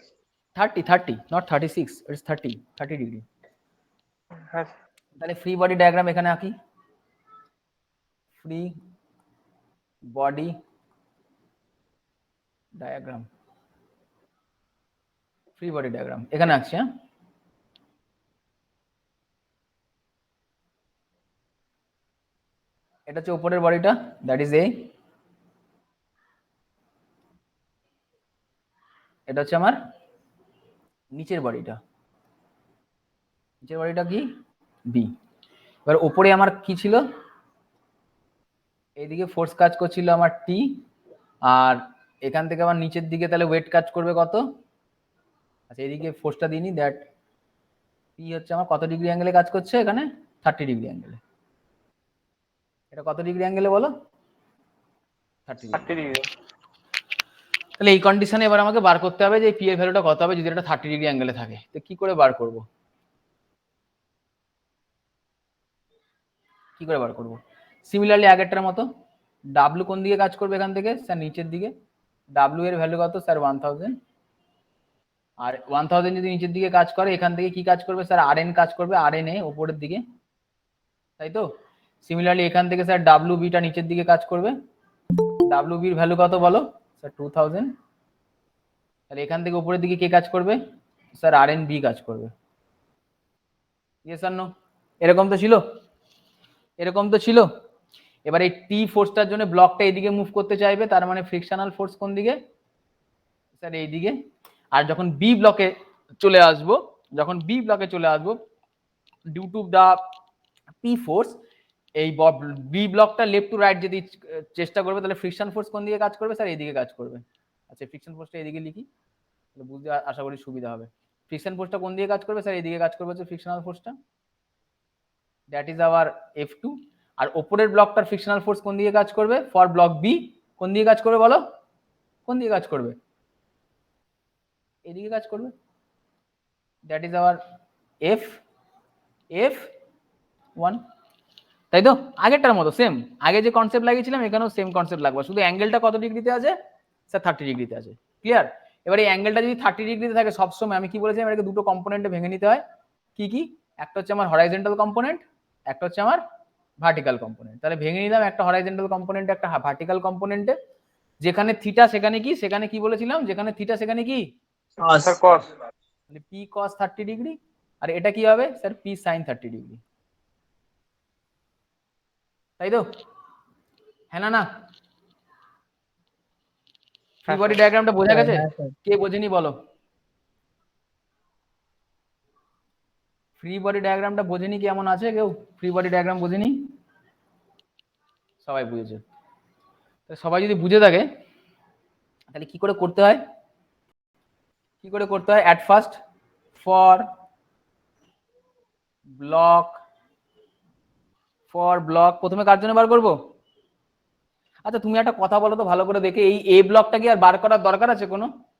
30 not 36, it's 30 degree. হ্যাঁ তাহলে ফ্রি বডি ডায়াগ্রাম এখানে আঁকি। Free body diagram, free body diagram এখানে আঁকছি। হ্যাঁ, এটা হচ্ছে উপরের বডিটা, দ্যাট ইজ এ। এটা হচ্ছে আমার নিচের বডিটা, নিচের বডিটা কি? বি। এবার উপরে আমার কি ছিল? এইদিকে ফোর্স কাজ করছিল আমার টি, আর এখান থেকে আমার নিচের দিকে তাহলে ওয়েট কাজ করবে কত? আচ্ছা এইদিকে ফোর্সটা দিইনি, দ্যাট পি হচ্ছে আমার কত ডিগ্রি অ্যাঙ্গেলে কাজ করছে এখানে? 30 ডিগ্রি অ্যাঙ্গেলে। এটা কত ডিগ্রি অ্যাঙ্গেলে বলো? 30 ডিগ্রি। তাহলে এই কন্ডিশনে এবার আমাকে বার করতে হবে যে পি এর ভ্যালুটা কত হবে যদি এটা 30 ডিগ্রি অ্যাঙ্গেলে থাকে। তো কি করে বার করব? কি করে বার করব? সিমিলারলি আগেরটার মতো, ডাব্লু কোন দিকে কাজ করবে এখান থেকে? স্যার নিচের দিকে। ডাব্লু এর ভ্যালু কত স্যার? 1000। আর 1000 যদি নিচের দিকে কাজ করে, এখান থেকে কি কাজ করবে স্যার? আর এন কাজ করবে, আর এন এ উপরের দিকে, তাই তো? সিমিলারলি এখান থেকে স্যার ডাব্লু বিটা নিচের দিকে কাজ করবে। ডাব্লু বির ভ্যালু কত বলো স্যার? 2000। তাহলে এখান থেকে উপরের দিকে কে কাজ করবে স্যার? আর এন বি কাজ করবে। ইয়েস আর নো? এরকম তো ছিল, এরকম তো ছিল। এবার এই টি ফোর্সটার জন্য ব্লকটা এইদিকে মুভ করতে চাইবে, তার মানে ফ্রিকশনাল ফোর্স কোন দিকে স্যার? এইদিকে। আর যখন বি ব্লকে চলে আসবো, যখন বি ব্লকে চলে আসবো, due to the P force, এই বি ব্লকটা লেফট টু রাইট যদি চেষ্টা করবে তাহলে ফ্রিকশন ফোর্স কোন দিকে কাজ করবে স্যার? এইদিকে কাজ করবে। আচ্ছা ফ্রিকশন ফোর্সটা এইদিকে লিখি, তাহলে বুঝতে আশা করি সুবিধা হবে। ফ্রিকশন ফোর্সটা কোন দিকে কাজ করবে স্যার? এইদিকে কাজ করবে হচ্ছে ফ্রিকশনাল ফোর্সটা, দ্যাট ইজ আওয়ার F2। আর উপরের ব্লকটার ফ্রিকশনাল ফোর্স কোন দিকে কাজ করবে? ফর ব্লক বি কোন দিকে কাজ করবে বলো? কোন দিকে কাজ করবে? এদিকে কাজ করবে, দ্যাট ইজ আওয়ার F1। তাই তো? আগেরটার মতো সেম, আগে যে কনসেপ্ট লাগিয়েছিলাম এখানেও সেম কনসেপ্ট লাগবে, শুধু অ্যাঙ্গেলটা কত ডিগ্রিতে আছে স্যার? 30 ডিগ্রিতে আছে। ক্লিয়ার? এবার এই অ্যাঙ্গেলটা যদি 30 ডিগ্রিতে থাকে সবসময় আমি কি বলেছিলাম, এটাকে দুটো কম্পোনেন্টে ভেঙে নিতে হয়। কি কি? একটা হচ্ছে আমার হরাইজন্টাল কম্পোনেন্ট, একটা হচ্ছে আমার ভার্টিক্যাল কম্পোনেন্ট। তাহলে ভেঙে নিলাম একটা হরাইজন্টাল কম্পোনেন্ট, একটা ভার্টিক্যাল কম্পোনেন্টে। যেখানে থিটা সেখানে কি? সেখানে কি বলেছিলাম? যেখানে থিটা সেখানে কি স্যার কস। তাহলে পি কস 30 ডিগ্রি, আর এটা কি হবে স্যার? P sine 30 degree. তাই তো? হ্যাঁ না না? ফ্রি বডি ডায়াগ্রামটা বোঝা গেছে? হ্যাঁ স্যার। কে বোঝেনি বলো? ফ্রি বডি ডায়াগ্রামটা বোঝেনি কেমন আছে কেউ? ফ্রি বডি ডায়াগ্রাম বোঝেনি? সবাই বুঝেছে। তো সবাই যদি বুঝে থাকে তাহলে কি করে করতে হয়? কি করে করতে হয়? অ্যাট ফার্স্ট ফর ব্লক প্রথমে কার জন্য বার করব? আচ্ছা তুমি একটা কথা বলো তো ভালো করে দেখে, এই এ ব্লকটা কি আর বার করার দরকার আছে?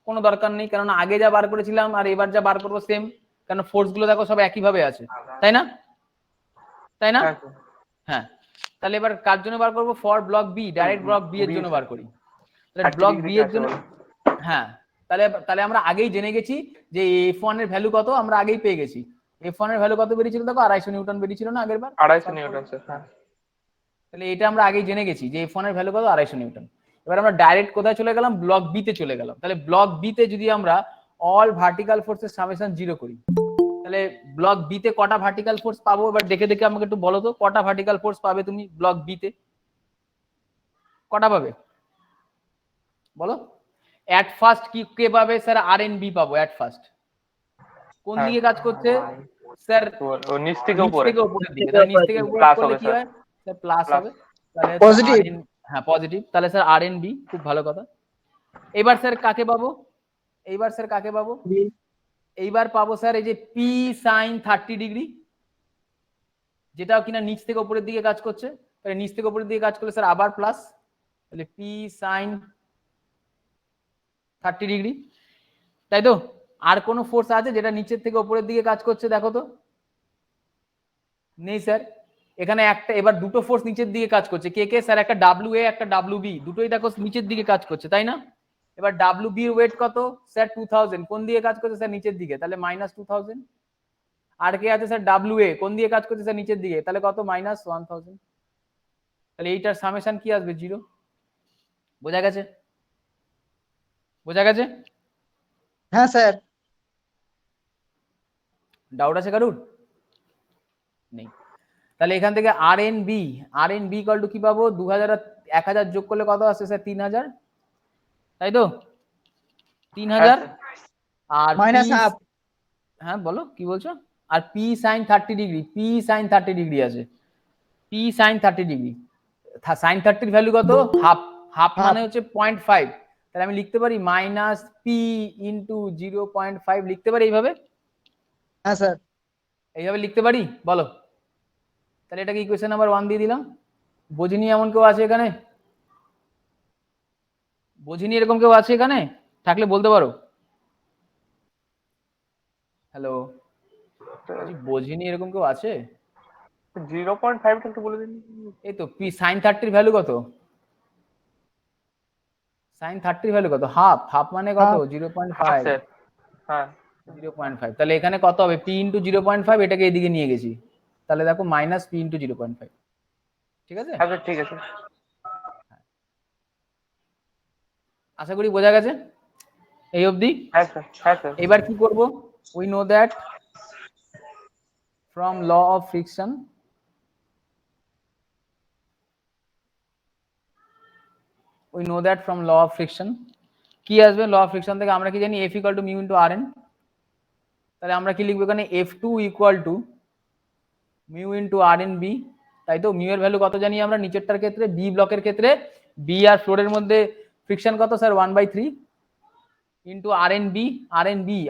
কোনো দরকার নেই, কারণ আগে যা বার করেছিলাম আর এবার যা বার করবো সেম, কারণ ফোর্স গুলো দেখো সব একই ভাবে আছে, তাই না? তাই না? হ্যাঁ স্যার হ্যাঁ, তাহলে এবার কার জন্য বার করবো? For block B, direct block B এর জন্য বার করি। তাহলে 30 ব্লক বি ডিগ্রিতে এর আছে জন্য, বলে। হ্যাঁ, তাহলে তাহলে আমরা আগেই জেনে গেছি যে F1 এর ভ্যালু কত, আমরা আগেই পেয়ে গেছি। F1 এর ভ্যালু কত বেরিয়েছিল দেখো, 250 নিউটন বেরিয়েছিল না আগের বার? 250 নিউটন স্যার। হ্যাঁ তাহলে এটা আমরা আগেই জেনে গেছি যে F1 এর ভ্যালু কত, 250 নিউটন। এবার আমরা ডাইরেক্ট কোথায় চলে গেলাম? ব্লক বি তে চলে গেলাম। তাহলে ব্লক বি তে যদি আমরা অল ভার্টিক্যাল ফোর্সের সামেশন 0 করি, তাহলে ব্লক বি তে কটা ভার্টিক্যাল ফোর্স পাবো? এবার দেখে দেখে আমাকে একটু বলো তো, কটা ভার্টিক্যাল ফোর্স পাবে তুমি ব্লক বি তে? কটা পাবে বলো? এট ফার্স্ট কি কে পাবে স্যার? আর এন বি পাবো এট ফার্স্ট। কোন হ্যাঁ। দিকে কাজ করছে স্যার? ও নিচ থেকে নিচ উপরে থেকে উপরের দিকে। তাহলে নিচ থেকে উপরে প্লাস করলে হবে কি স্যার। হয় স্যার? Plus plus. হবে। তাহলে Positive. RN, হ্যাঁ পজিটিভ। তাহলে স্যার আর এন বি, খুব ভালো কথা। এবার স্যার কাকে পাবো? এইবার স্যার কাকে পাবো? এইবার পাবো স্যার এই যে পি সাইন 30 ডিগ্রি, যেটাও কিনা নিচ থেকে উপরের দিকে কাজ করছে। তাহলে নিচ থেকে উপরের দিকে কাজ করলে স্যার আবার প্লাস, তাহলে পি সাইন 30 ডিগ্রি, তাই তো? আর কোনো ফোর্স আছে যেটা নিচের থেকে উপরের দিকে কাজ করছে দেখো তো? নেই স্যার। এখানে একটা, এবার দুটো ফোর্স নিচের দিকে কাজ করছে। কে কে স্যার? একটা ডাব্লিউ এ, একটা ডাব্লিউ বি, দুটোই দেখো নিচের দিকে কাজ করছে, তাই না? এবার ডাব্লিউ বি এর ওয়েট কত স্যার? 2000। কোন দিকে কাজ করছে স্যার? নিচের দিকে, তাহলে -2000। আর কে আছে স্যার? ডাব্লিউ এ, কোন দিকে কাজ করছে স্যার? নিচের দিকে, তাহলে কত? -1000। তাহলে এইটার সামেশন কি আসবে? 0। বোঝা গেছে? বোঝা গেছে? হ্যাঁ স্যার। ডাউট আছে কারুর? নেই। তাহলে এখান থেকে R N B, equal to কি পাবো? 2000 আর 1000 যোগ করলে কত আসছে স্যার? 3000, তাই তো? 3000। আর মাইনাস P, হাফ। হ্যাঁ বলো কি বলছো? আর P sine 30 degree, P sine 30 degree আছে, পি সাইন 30 ডিগ্রি। সাইন 30 এর ভ্যালু কত? হাফ। হাফ মানে হচ্ছে 0.5। তাহলে আমি লিখতে পারি মাইনাস পি ইন্টু 0.5, লিখতে পারি এইভাবে? হ্যাঁ স্যার। এইভাবে লিখতে পারি, বলো? তাহলে এটাকে ইকুয়েশন নাম্বার 1 দিয়ে দিলাম। বোঝিনি এমন কেউ আছে এখানে? বোঝিনি এরকম কেউ আছে এখানে? থাকলে বলতে পারো। হ্যালো, বোঝিনি এরকম কেউ আছে? 0.5 টা একটু বলে দিন। এই তো পি সাইন 30 এর ভ্যালু কত? সাইন 30 এর ভ্যালু কত? হাফ। হাফ মানে কত? Half. হাফ 0.5। স্যার। হ্যাঁ 0.5। তাহলে এখানে কত হবে? পি ইন্টু 0.5, এটাকে এদিকে নিয়ে গেছি, তাহলে দেখো মাইনাস পি ইন্টু 0.5। ঠিক আছে? হ্যাঁ স্যার ঠিক আছে। আশা করি বোঝা গেছে এই অবধি। হ্যাঁ স্যার। হ্যাঁ স্যার। এবার কি করব? We know that from law of friction, we know that from law of friction কি আসবে? ল অফ ফ্রিকশন থেকে আমরা কি জানি? F equal to mu into R N. তাহলে আমরা কি লিখবো এখানে? F two equal to mu into R N B, তাই তো? মিউ এর ভ্যালু কত জানি আমরা নিচেরটার ক্ষেত্রে? বি ব্লকের ক্ষেত্রে বি আর ফ্লোরের মধ্যে ফ্রিকশন কত sir? 1/3 into R N B.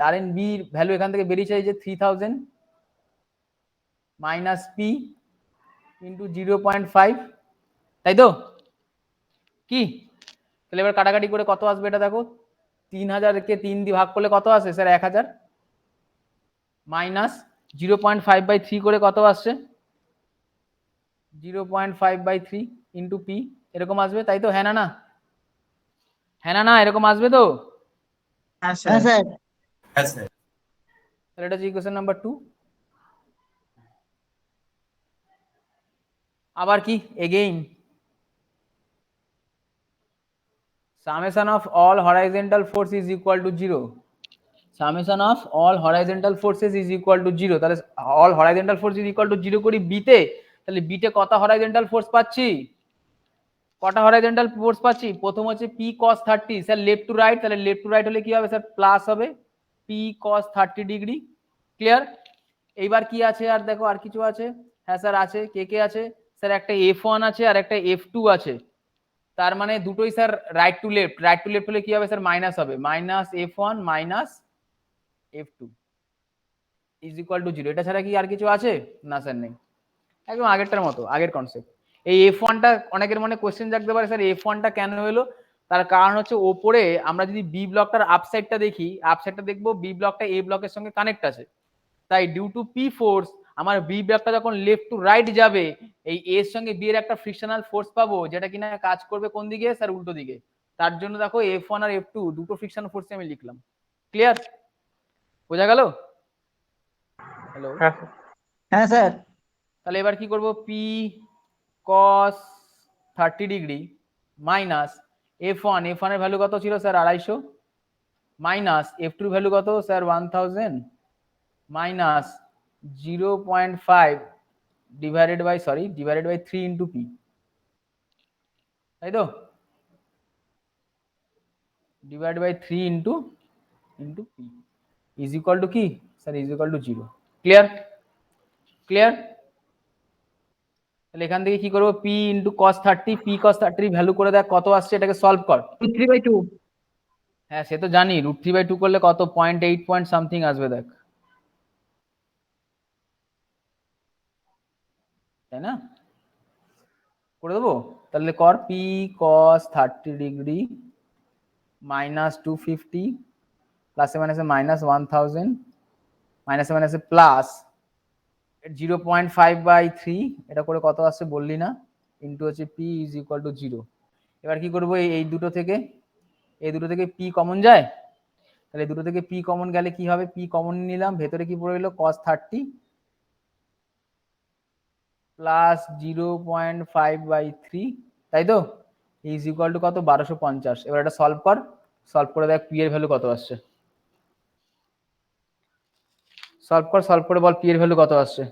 আর এন বি ভ্যালু এখান থেকে বেরিয়েছে এই যে 3000 মাইনাস পি ইন্টু 0.5, তাই তো? কি? তাহলে এবার কাটাকাটি করে কত আসবে এটা দেখো? 3000 কে 3 দিয়ে ভাগ করলে কত আসে স্যার? 1000 মাইনাস 0.5/3 করে কত আসছে? 0.5/3 ইন্টু পি, এরকম আসবে, তাই তো? হ্যাঁ না না? হ্যাঁ না না? এরকম আসবে তো? হ্যাঁ হ্যাঁ স্যার। স্যার। হ্যাঁ স্যার। তাহলে এটা হচ্ছে ইকুয়েশন নাম্বার 2। আবার কি? Again summation of all horizontal force is equal to 0, summation of all horizontal forces is equal to 0। তাহলে all horizontal force is equal to 0 করি বি তে, তাহলে বি তে কত horizontal force পাচ্ছি? কটা horizontal force পাচ্ছি? প্রথম হচ্ছে p cos 30, sir left to right, তাহলে লেফট টু রাইট হলে কি হবে স্যার? প্লাস হবে p cos 30 ডিগ্রি। ক্লিয়ার? এইবার কি আছে আর দেখো? আর কিছু আছে? হ্যাঁ স্যার আছে। কে কে আছে স্যার? একটা F1 আছে আর একটা F2 আছে। তার মানে দুটোই sir right to left. Right to left হলে কি হবে স্যার? মাইনাস হবে, minus F1 minus F2 is equal to 0। এটা ছাড়া কি আর কিছু আছে? না স্যার নেই। একদম আগেরটার মতো, আগের কনসেপ্ট। এই F1টা অনেকের মনে কোশ্চেন জাগতে পারে, স্যার F1টা কেন হলো? তার কারণ হচ্ছে ওপরে আমরা যদি বি ব্লকটার আপসাইডটা দেখি, আপসাইডটা দেখবো বি ব্লকটা এ ব্লকের সঙ্গে কানেক্ট আছে, তাই ডিউ টু পি ফোর্স আমার বি ব্লকটা যখন লেফট টু রাইট যাবে এই এ এর সঙ্গে বি এর একটা ফ্রিকশনাল ফোর্স পাবো যেটা কিনা কাজ করবে কোন দিকে স্যার উল্টো দিকে। তার জন্য দেখো F1 আর F2 দুটো ফ্রিকশনাল ফোর্স আমি লিখলাম। ক্লিয়ার? বোঝা গেল? হ্যালো, হ্যাঁ হ্যাঁ স্যার। তাহলে এবার কি করব, P cos 30 degree minus F1 এর ভ্যালু কত ছিল স্যার 250 মাইনাস F2 এর ভ্যালু কত sir 1000 minus 0.5 divided by 3 into P, তাই তো? Divide by 3 into P is equal to কি sir, is equal to 0। Clear? Clear? তাহলে এখান থেকে কি করব, P into cos 30, P cos 30 value করে দেখ কত আসছে, এটাকে সলভ কর। √3/2 হ্যাঁ সে তো জানি, √3/2 করলে কত 0.8 পয়েন্ট সামথিং আসবে দেখ, তাই না? করে দেবো তাহলে কর, P cos 30 ডিগ্রি মাইনাস 250 প্লাসে মাইনাসে মাইনাস 1000 মাইনাসে মাইনাসে প্লাস 0.5/3, এটা করে কত আসছে বললি না, ইন্টু হচ্ছে P ইজ ইকুয়াল টু 0। এবার কি করবো, এই দুটো থেকে P কমন যায়, তাহলে দুটো থেকে P কমন গেলে কি হবে, P কমন নিলাম, ভেতরে কি পড়ে গেল cos 30 প্লাস 0.5/3, তাই তো, ইজ ইকুয়াল টু কত 1250। এবার এটা সলভ কর, সলভ করে দেখ P এর ভ্যালু কত আসছে, সলভ করে বল P এর ভ্যালু কত আসছে।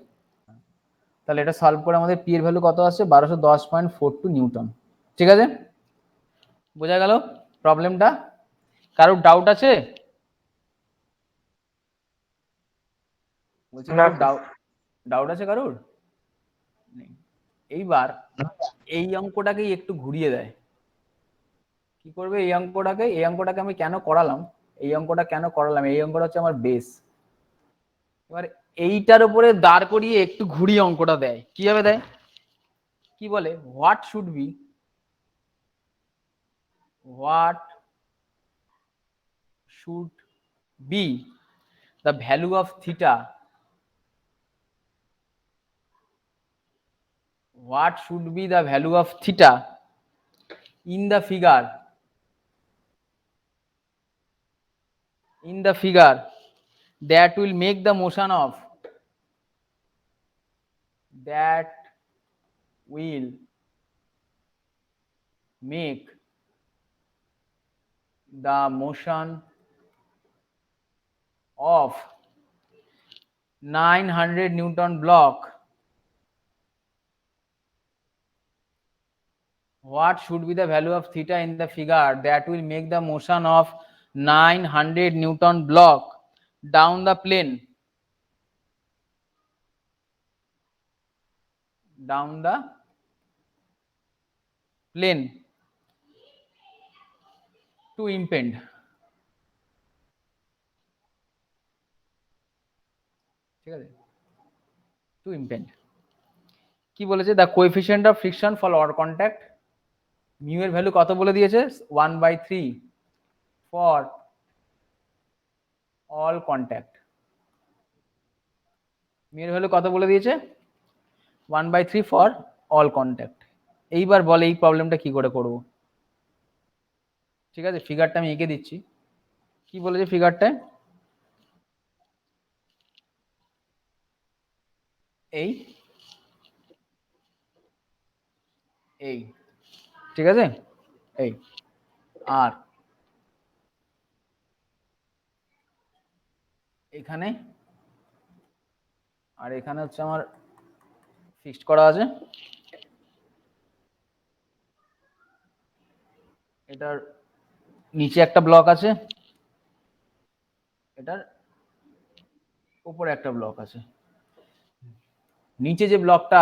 তাহলে এটা সলভ করে আমাদের P এর ভ্যালু কত আসছে 1210.42 নিউটন। ঠিক আছে, বোঝা গেল প্রবলেমটা? কারোর ডাউট আছে? বলছি না, ডাউট আছে কারোর? নেই। এইবার এই অঙ্কটাকেই একটু ঘুরিয়ে দেয়। কি করবে, এই অঙ্কটাকে আমি কেন করালাম, এই অঙ্কটা হচ্ছে আমার বেস। এবার এইটার উপরে দাঁড় করিয়ে একটু ঘুরিয়ে অঙ্কটা দেয়, কিভাবে দেয়, কি বলে, what should B the value of theta, what should be the value of theta in the figure that will make the motion of of 900 Newton block. What should be the value of theta in the figure that will make the motion of 900 Newton block down the plane to impend. ঠিক আছে, two ইম্পেন্ড। কি বলেছে, the coefficient of friction for all contact, mu এর value কত বলে দিয়েছে 1/3 for all contact, mu এর value কত বলে দিয়েছে 1/3 ফর অল কন্ট্যাক্ট। এইবার বলে এই প্রবলেমটা কি করে করব। ঠিক আছে, ফিগারটা আমি এঁকে দিচ্ছি, কি বলেছে ফিগারটায়, এই ঠিক আছে, এই আর এখানে আর এখানে হচ্ছে আমার ফিক্সড করা আছে, এটার নিচে একটা ব্লক আছে, এটার উপরে একটা ব্লক আছে। নিচে যে ব্লকটা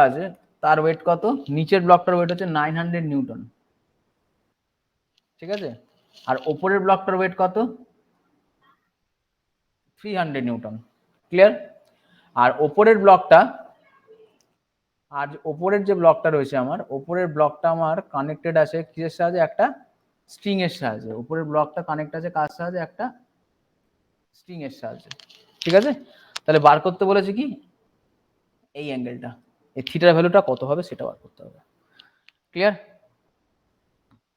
আছে তার ওয়েট কত, নিচের ব্লকটার ওয়েট হচ্ছে 900 নিউটন। ঠিক আছে, আর ওপরের ব্লকটার ওয়েট কত 300 নিউটন। ক্লিয়ার? আর ওপরের যে ব্লকটা রয়েছে আমার, ওপরের ব্লকটা আমার কানেক্টেড আছে কিসের সাহায্যে, একটা স্ট্রিং এর সাহায্যে। উপরের ব্লকটা কানেক্ট আছে কার সাহায্যে, একটা স্ট্রিং এর সাহায্যে। ঠিক আছে, তাহলে বার করতে বলেছে কি এই অ্যাঙ্গেলটা, এই থিটার ভ্যালুটা কত হবে সেটা বার করতে হবে। ক্লিয়ার?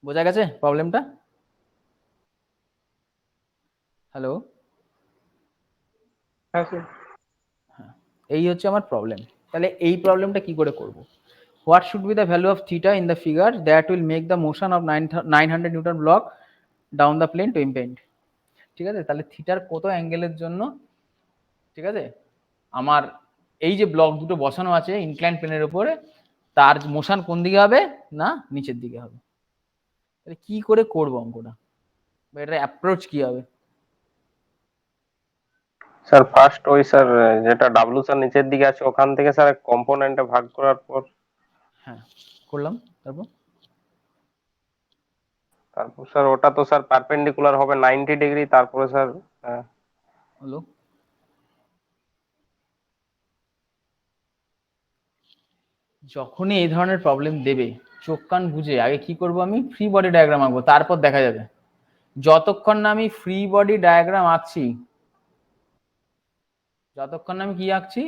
বোঝা গেছে প্রবলেমটা? হ্যালো, হ্যাঁ স্যার। এই হচ্ছে আমার প্রবলেম। তাহলে এই প্রবলেমটা কি করে করব? What should be the value of theta in the figure that will make the motion of 900 newton block down the plane to impend. ঠিক আছে, তাহলে থিটার কত অ্যাঙ্গেলের জন্য, ঠিক আছে, আমার এই যে ব্লক দুটো বসানো আছে ইনক্লাইন প্লেনের উপরে, তার মোশন কোন দিকে হবে না নিচের দিকে হবে। তাহলে কি করে করব অঙ্কটা, বা এটার অ্যাপ্রোচ কি হবে? স্যার ফার্স্ট ওই স্যার যেটা ডাব্লু স্যার নিচের দিকে আছে ওখান থেকে স্যার কম্পোনেন্টে ভাগ করার পর হ্যাঁ করলাম, তারপর তারপর স্যার ওটা তো স্যার পারপেন্ডিকুলার হবে 90 ডিগ্রি, তারপরে স্যার হলো যখনই এই ধরনের প্রবলেম দেবে চোখ কান বুঝে আগে কি করব, আমি ফ্রি বডি ডায়াগ্রাম আঁকবো, তারপর দেখা যাবে। যতক্ষণ না আমি ফ্রি বডি ডায়াগ্রাম আঁকছি, যতক্ষণ না আমি কি আঁকছি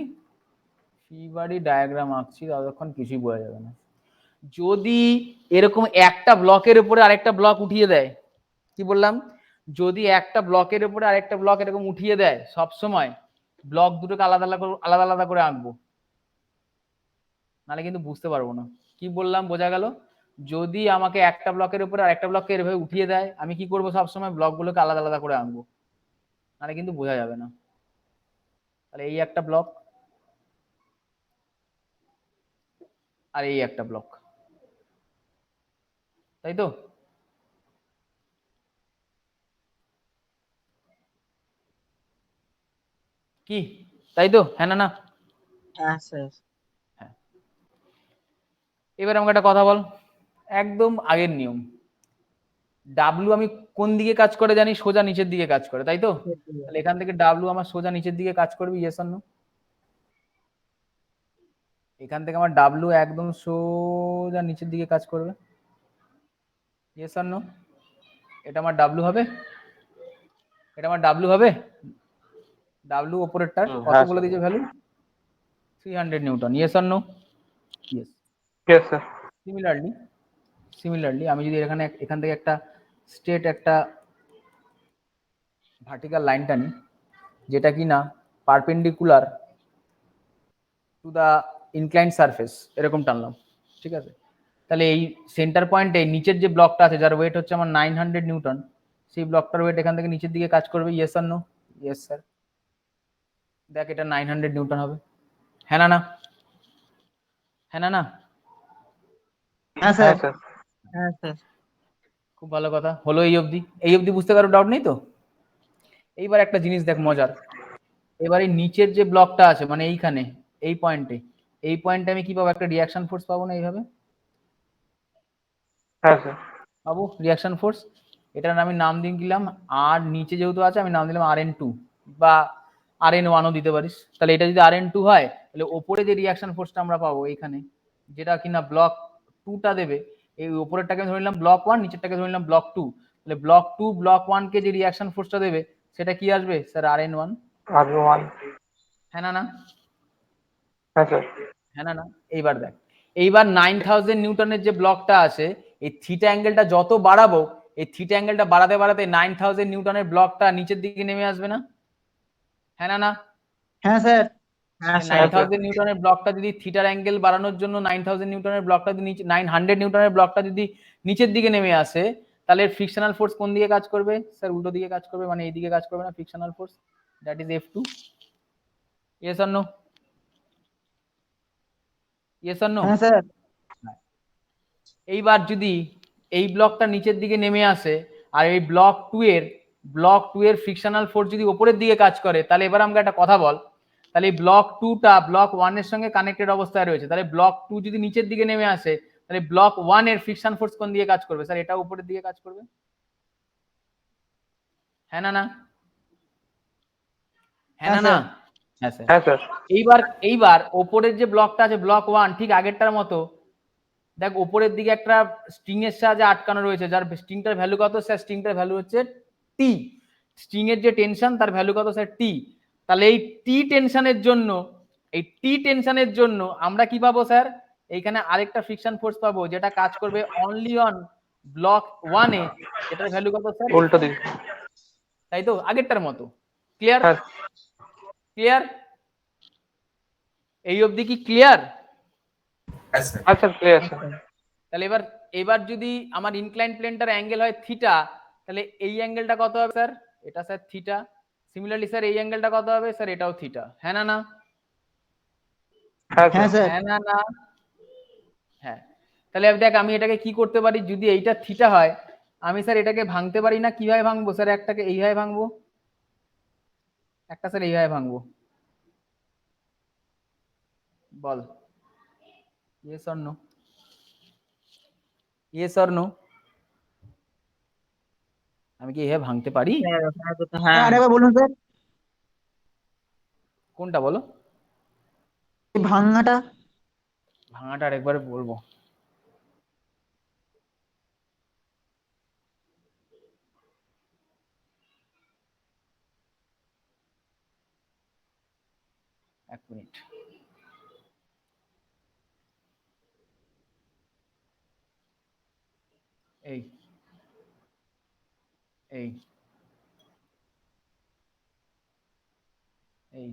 ফ্রি বডি ডায়াগ্রাম আঁকছি, ততক্ষণ কিছুই বোঝা যাবে না। যদি এরকম একটা ব্লকের উপরে আরেকটা ব্লক উঠিয়ে দেয়, কি বললাম, যদি একটা ব্লকের উপরে আরেকটা ব্লক এরকম উঠিয়ে দেয়, সব সময় ব্লক দুটোকে আলাদা আলাদা আলাদা করে আঁকবো, নাহলে কিন্তু বুঝতে পারবো না। কি বললাম বোঝা গেল? যদি আমাকে একটা ব্লকের উপরে আরেকটা ব্লককে এভাবে উঠিয়ে দেয়, আমি কি করবো, সবসময় ব্লকগুলোকে আলাদা আলাদা করে আঁকবো, নাহলে কিন্তু বোঝা যাবে না। তাহলে এই একটা ব্লক আর এই একটা ব্লক, তাই তো? কি তাই তো? হ্যাঁ না না? হ্যাঁ স্যার। হ্যাঁ। এবার আমাকে একটা কথা বল, একদম আগের নিয়ম, ডাব্লু আমি কোন দিকে কাজ করে জানি, সোজা নিচের দিকে কাজ করে, তাই তো? তাহলে এখান থেকে ডাব্লু আমার সোজা নিচের দিকে কাজ করবে, ইয়েস অর নো? এখান থেকে আমার ডাব্লু একদম সোজা নিচের দিকে কাজ করবে, ইয়েস অর নো? এটা আমার ডাব্লু হবে, এটা আমার ডাব্লু হবে। ডাব্লু ওপরেরটার কত বলে দিয়েছে value? 300 newton, yes or no? Yes. Yes sir. Similarly আমি যদি এখান থেকে একটা স্ট্রেট একটা ভার্টিক্যাল লাইন টানি, যেটা কি না perpendicular to the inclined surface, এরকম টানলাম, ঠিক আছে, তাহলে এই সেন্টার পয়েন্টে নিচের যে ব্লকটা আছে যার ওয়েট হচ্ছে আমার 900 নিউটন, সেই ব্লকটার ওয়েট এখান থেকে নিচের দিকে কাজ করবে, yes or no? Yes sir. দেখ এটা 900 নিউটন হবে, হ্যাঁ না না? হ্যাঁ না না? হ্যাঁ হ্যাঁ স্যার। স্যার। হ্যাঁ স্যার। খুব ভালো কথা হলো। এই অবধি বুঝতে কারো ডাউট নেই তো? এইবার একটা জিনিস দেখ মজার, এবার এই নিচের যে ব্লকটা আছে মানে এইখানে এই পয়েন্টে আমি কি পাবো, একটা রিয়াকশন ফোর্স পাবো না এইভাবে? হ্যাঁ স্যার। পাবো রিয়াকশন ফোর্স। এটার আমি নাম দিয়ে দিলাম, আর নিচে যেহেতু আছে আমি নাম দিলাম Rn2 বা Rn1ও দিতে পারিস। তাহলে এটা যদি Rn2 হয়, তাহলে ওপরে যে রিয়াকশন ফোর্সটা আমরা পাবো এইখানে, যেটা কিনা ব্লক 2টা দেবে, এই উপরেরটাকে ধরে নিলাম ব্লক 1, নিচেরটাকে ধরে নিলাম ব্লক 2, তাহলে ব্লক 2 ব্লক 1 কে যে রিয়াকশন ফোর্সটা দেবে সেটা কি আসবে স্যার? Rn1। Rn1। হ্যাঁ না না? হ্যাঁ স্যার। হ্যাঁ না না? এইবার দেখ, এইবার 9000 নিউটনের যে ব্লকটা আছে, এই থিটা অ্যাঙ্গেলটা যত বাড়াবো, এই থিটা অ্যাঙ্গেলটা বাড়াতে বাড়াতে 9000 নিউটনের ব্লকটা নিচের দিকে নেমে আসবে না? হ্যাঁ না না? হ্যাঁ স্যার। হ্যাঁ স্যার। 9000 নিউটনের ব্লকটা যদি থিটার অ্যাঙ্গেল বাড়ানোর জন্য 9000 নিউটনের ব্লকটা যদি 900 নিউটনের ব্লকটা যদি নিচের দিকে নেমে আসে, তাহলে ফ্রিকশনাল ফোর্স কোন দিকে কাজ করবে স্যার? উল্টো দিকে কাজ করবে, মানে এই দিকে কাজ করবে না frictional force, that is F2। Yes or no? Yes or no? হ্যাঁ স্যার। এইবার যদি এই ব্লকটা নিচের দিকে নেমে আসে আর এই ব্লক 2 এর ফ্রিকশনাল ফোর্স যদি উপরের দিকে কাজ করে, তাহলে এবার আমাকে একটা কথা বল, তাহলে এই ব্লক 2টা ব্লক 1 এর সঙ্গে কানেক্টেড অবস্থায় রয়েছে, তাহলে ব্লক 2 যদি নিচের দিকে নেমে আসে, তাহলে ব্লক 1 এর ফ্রিকশন ফোর্স কোন দিকে কাজ করবে স্যার? এটা উপরের দিকে কাজ করবে, হ্যাঁ না না? হ্যাঁ না না? হ্যাঁ স্যার। হ্যাঁ স্যার। এইবার ওপরের যে ব্লকটা আছে ব্লক 1, ঠিক আগেরটার মতো দেখ, উপরের দিকে একটা স্ট্রিং এর সাহায্যে আটকানো রয়েছে, যার স্ট্রিংটার ভ্যালু কত স্যার? স্ট্রিংটার ভ্যালু হচ্ছে টি। স্ট্রিং এর যে টেনশন তার ভ্যালু কত স্যার? টি। তাহলে এই টি টেনশনের জন্য আমরা কি পাবো স্যার? এইখানে আরেকটা ফ্রিকশন ফোর্স পাবো যেটা কাজ করবে অনলি অন ব্লক 1 এ, যেটার ভ্যালু কত স্যার? উল্টো দিকে। তাই তো, আগেরটার মতো। ক্লিয়ার? হ্যাঁ ক্লিয়ার? এই অবধি কি ক্লিয়ার? হ্যাঁ স্যার। আচ্ছা ক্লিয়ার স্যার। তাহলে এবার যদি আমার ইনক্লাইন প্লেনটার অ্যাঙ্গেল হয় থিটা, তাহলে এই অ্যাঙ্গেলটা কত হবে স্যার? এটা স্যার থিটা। সিমিলারলি স্যার এই অ্যাঙ্গেলটা কত হবে স্যার? এটাও থিটা। হ্যাঁ না না? হ্যাঁ হ্যাঁ স্যার। স্যার হ্যাঁ না না? হ্যাঁ। তাহলে দেখ আমি এটাকে কি করতে পারি, যদি এইটা থিটা হয় আমি স্যার এটাকে ভাঙতে পারি না? কিভাবে ভাঙবো স্যার? একটাকে এইভাবে ভাঙবো, একটা স্যার এইভাবে ভাঙবো। বল yes or no? Yes or no? আমি কি এইভাবে ভাঙতে পারি? স্যার ওখানে তো হ্যাঁ হ্যাঁ আরেকবার বলুন স্যার, কোনটা বলো? এই ভাঙাটা। ভাঙাটা আরেকবার বলবো। এক মিনিট। এই এই এই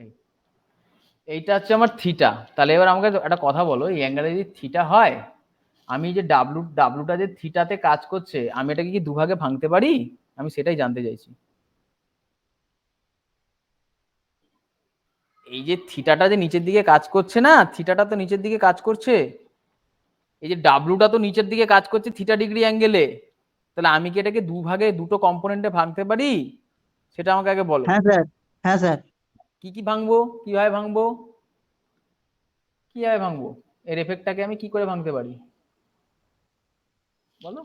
এই এইটা হচ্ছে আমার থিটা। তাহলে এবার আমাকে একটা কথা বলো, এই অ্যাঙ্গেলে যদি থিটা হয়, আমি যে ডাব্লুটা যে থিটাতে কাজ করছে, আমি এটাকে কি দুভাগে ভাঙতে পারি? আমি সেটাই জানতে চাইছি। এই যে থিটাটা যে নিচের দিকে কাজ করছে না, থিটাটা তো নিচের দিকে কাজ করছে, এই যে ডাব্লুটা তো নিচের দিকে কাজ করছে থিটা ডিগ্রি অ্যাঙ্গেলে, তাহলে আমি কি এটাকে দুভাগে দুটো কম্পোনেন্টে ভাঙতে পারি? সেটা আমাকে আগে বলো। হ্যাঁ স্যার, হ্যাঁ স্যার। কি কি ভাঙবো, কিভাবে ভাঙবো, কিভাবে ভাঙবো? এর এফেক্টটাকে আমি কি করে ভাঙতে পারি বলো?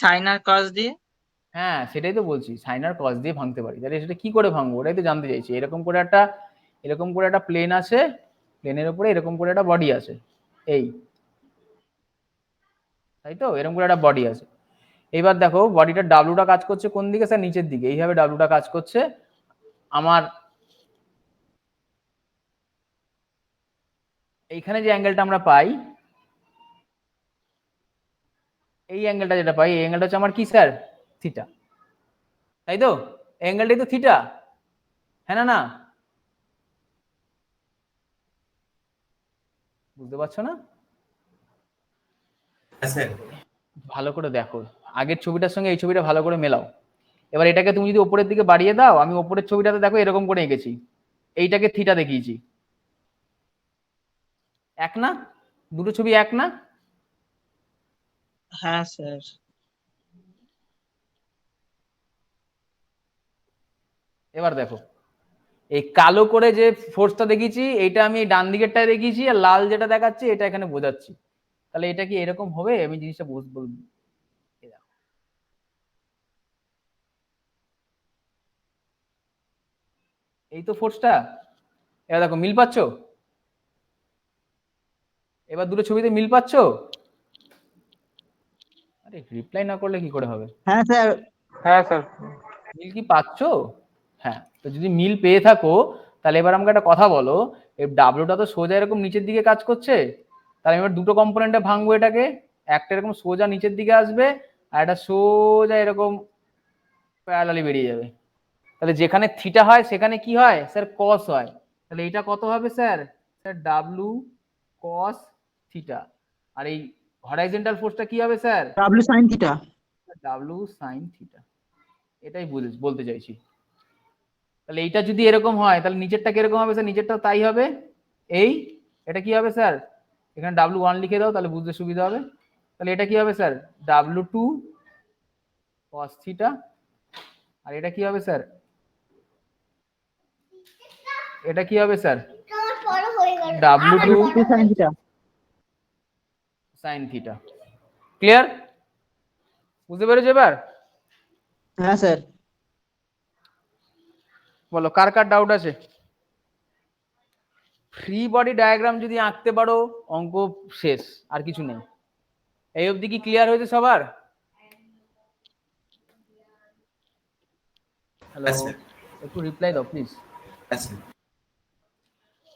সাইন আর কস দিয়ে। হ্যাঁ সেটাই তো বলছি, সাইন আর কস দিয়ে ভাঙতে পারি। তাহলে সেটা কি করে ভাঙবো ওটাই তো জানতে চাইছি। এরকম করে একটা প্লেন আছে, প্লেনের উপরে এরকম করে একটা বডি আছে, এই তাই তো, এরকম করে একটা বডি আছে। এইবার দেখো বডিটার ডাব্লুটা কাজ করছে কোন দিকে স্যার? নিচের দিকে। এইভাবে ডাব্লুটা কাজ করছে। আমার এইখানে যে অ্যাঙ্গেলটা আমরা পাই, এই অ্যাঙ্গেলটা যেটা পাই, এই অ্যাঙ্গেলটা হচ্ছে আমার কি স্যার? থিটা। তাই তো, অ্যাঙ্গেলটাই তো থিটা। হ্যাঁ না না? বুঝতে পারছো না? হ্যাঁ স্যার। ভালো করে দেখো, আগের ছবিটার সঙ্গে এই ছবিটা ভালো করে মেলাও। এবার এটাকে তুমি যদি উপরের দিকে বাড়িয়ে দাও, আমি উপরের ছবিটাতে দেখো এরকম করে এঁকেছি, এইটাকে থিটা দেখিয়েছি। এক না? দুটো ছবি এক না? হ্যাঁ স্যার। এবার দেখো এই কালো করে যে ফোর্সটা দেখিয়েছি, এইটা আমি ডান দিকেরটায় দেখিয়েছি, আর লাল যেটা দেখাচ্ছি এটা এখানে বোঝাচ্ছি। তাহলে এটা কি এরকম হবে? আমি জিনিসটা বলবো। এই তো ফোর্সটা। এবার দেখো মিল পাচ্ছ? এবার দুটো ছবিতে মিল পাচ্ছ? আরে রিপ্লাই না করলে কি করে হবে? হ্যাঁ স্যার। হ্যাঁ স্যার। মিল কি পাচ্ছ? হ্যাঁ, তো যদি মিল পেয়ে থাকো তাহলে এবার আমাকে একটা কথা বলো, এই ডাব্লুটা তো সোজা এরকম নিচের দিকে কাজ করছে, তাহলে এবার দুটো কম্পোনেন্টে ভাঙবো এটাকে। একটা এরকম সোজা নিচের দিকে আসবে, আর একটা সোজা এরকম প্যারালালি বেরিয়ে যাবে। তাহলে যেখানে থিটা হয় সেখানে কি হয় স্যার? কস হয়। তাহলে এটা কত হবে sir? Sir W cos theta. আর এই হরাইজন্টাল ফোর্সটা কি হবে sir? W sine theta. W sine theta. এটাই বলতে চাইছি। তাহলে এইটা যদি এরকম হয় তাহলে নিচেরটা কিরকম হবে স্যার? নিচেরটাও তাই হবে। এই এটা কি হবে স্যার? এখানে W1 লিখে দাও তাহলে বুঝতে সুবিধা হবে। তাহলে এটা কি হবে স্যার? W2 cos theta. আর এটা কি হবে স্যার? এটা কি হবে sir? W2 sine theta. sin theta. Clear? বুঝতে পেরেছো এবার? হ্যাঁ স্যার। বলো কার কার ডাউট আছে? ফ্রি বডি ডায়াগ্রাম যদি আঁকতে পারো অঙ্ক শেষ, আর কিছু নেই। এই অবধি কি ক্লিয়ার হয়েছে সবার? হ্যালো, হ্যাঁ স্যার, একটু রিপ্লাই দাও প্লিজ। হ্যাঁ স্যার।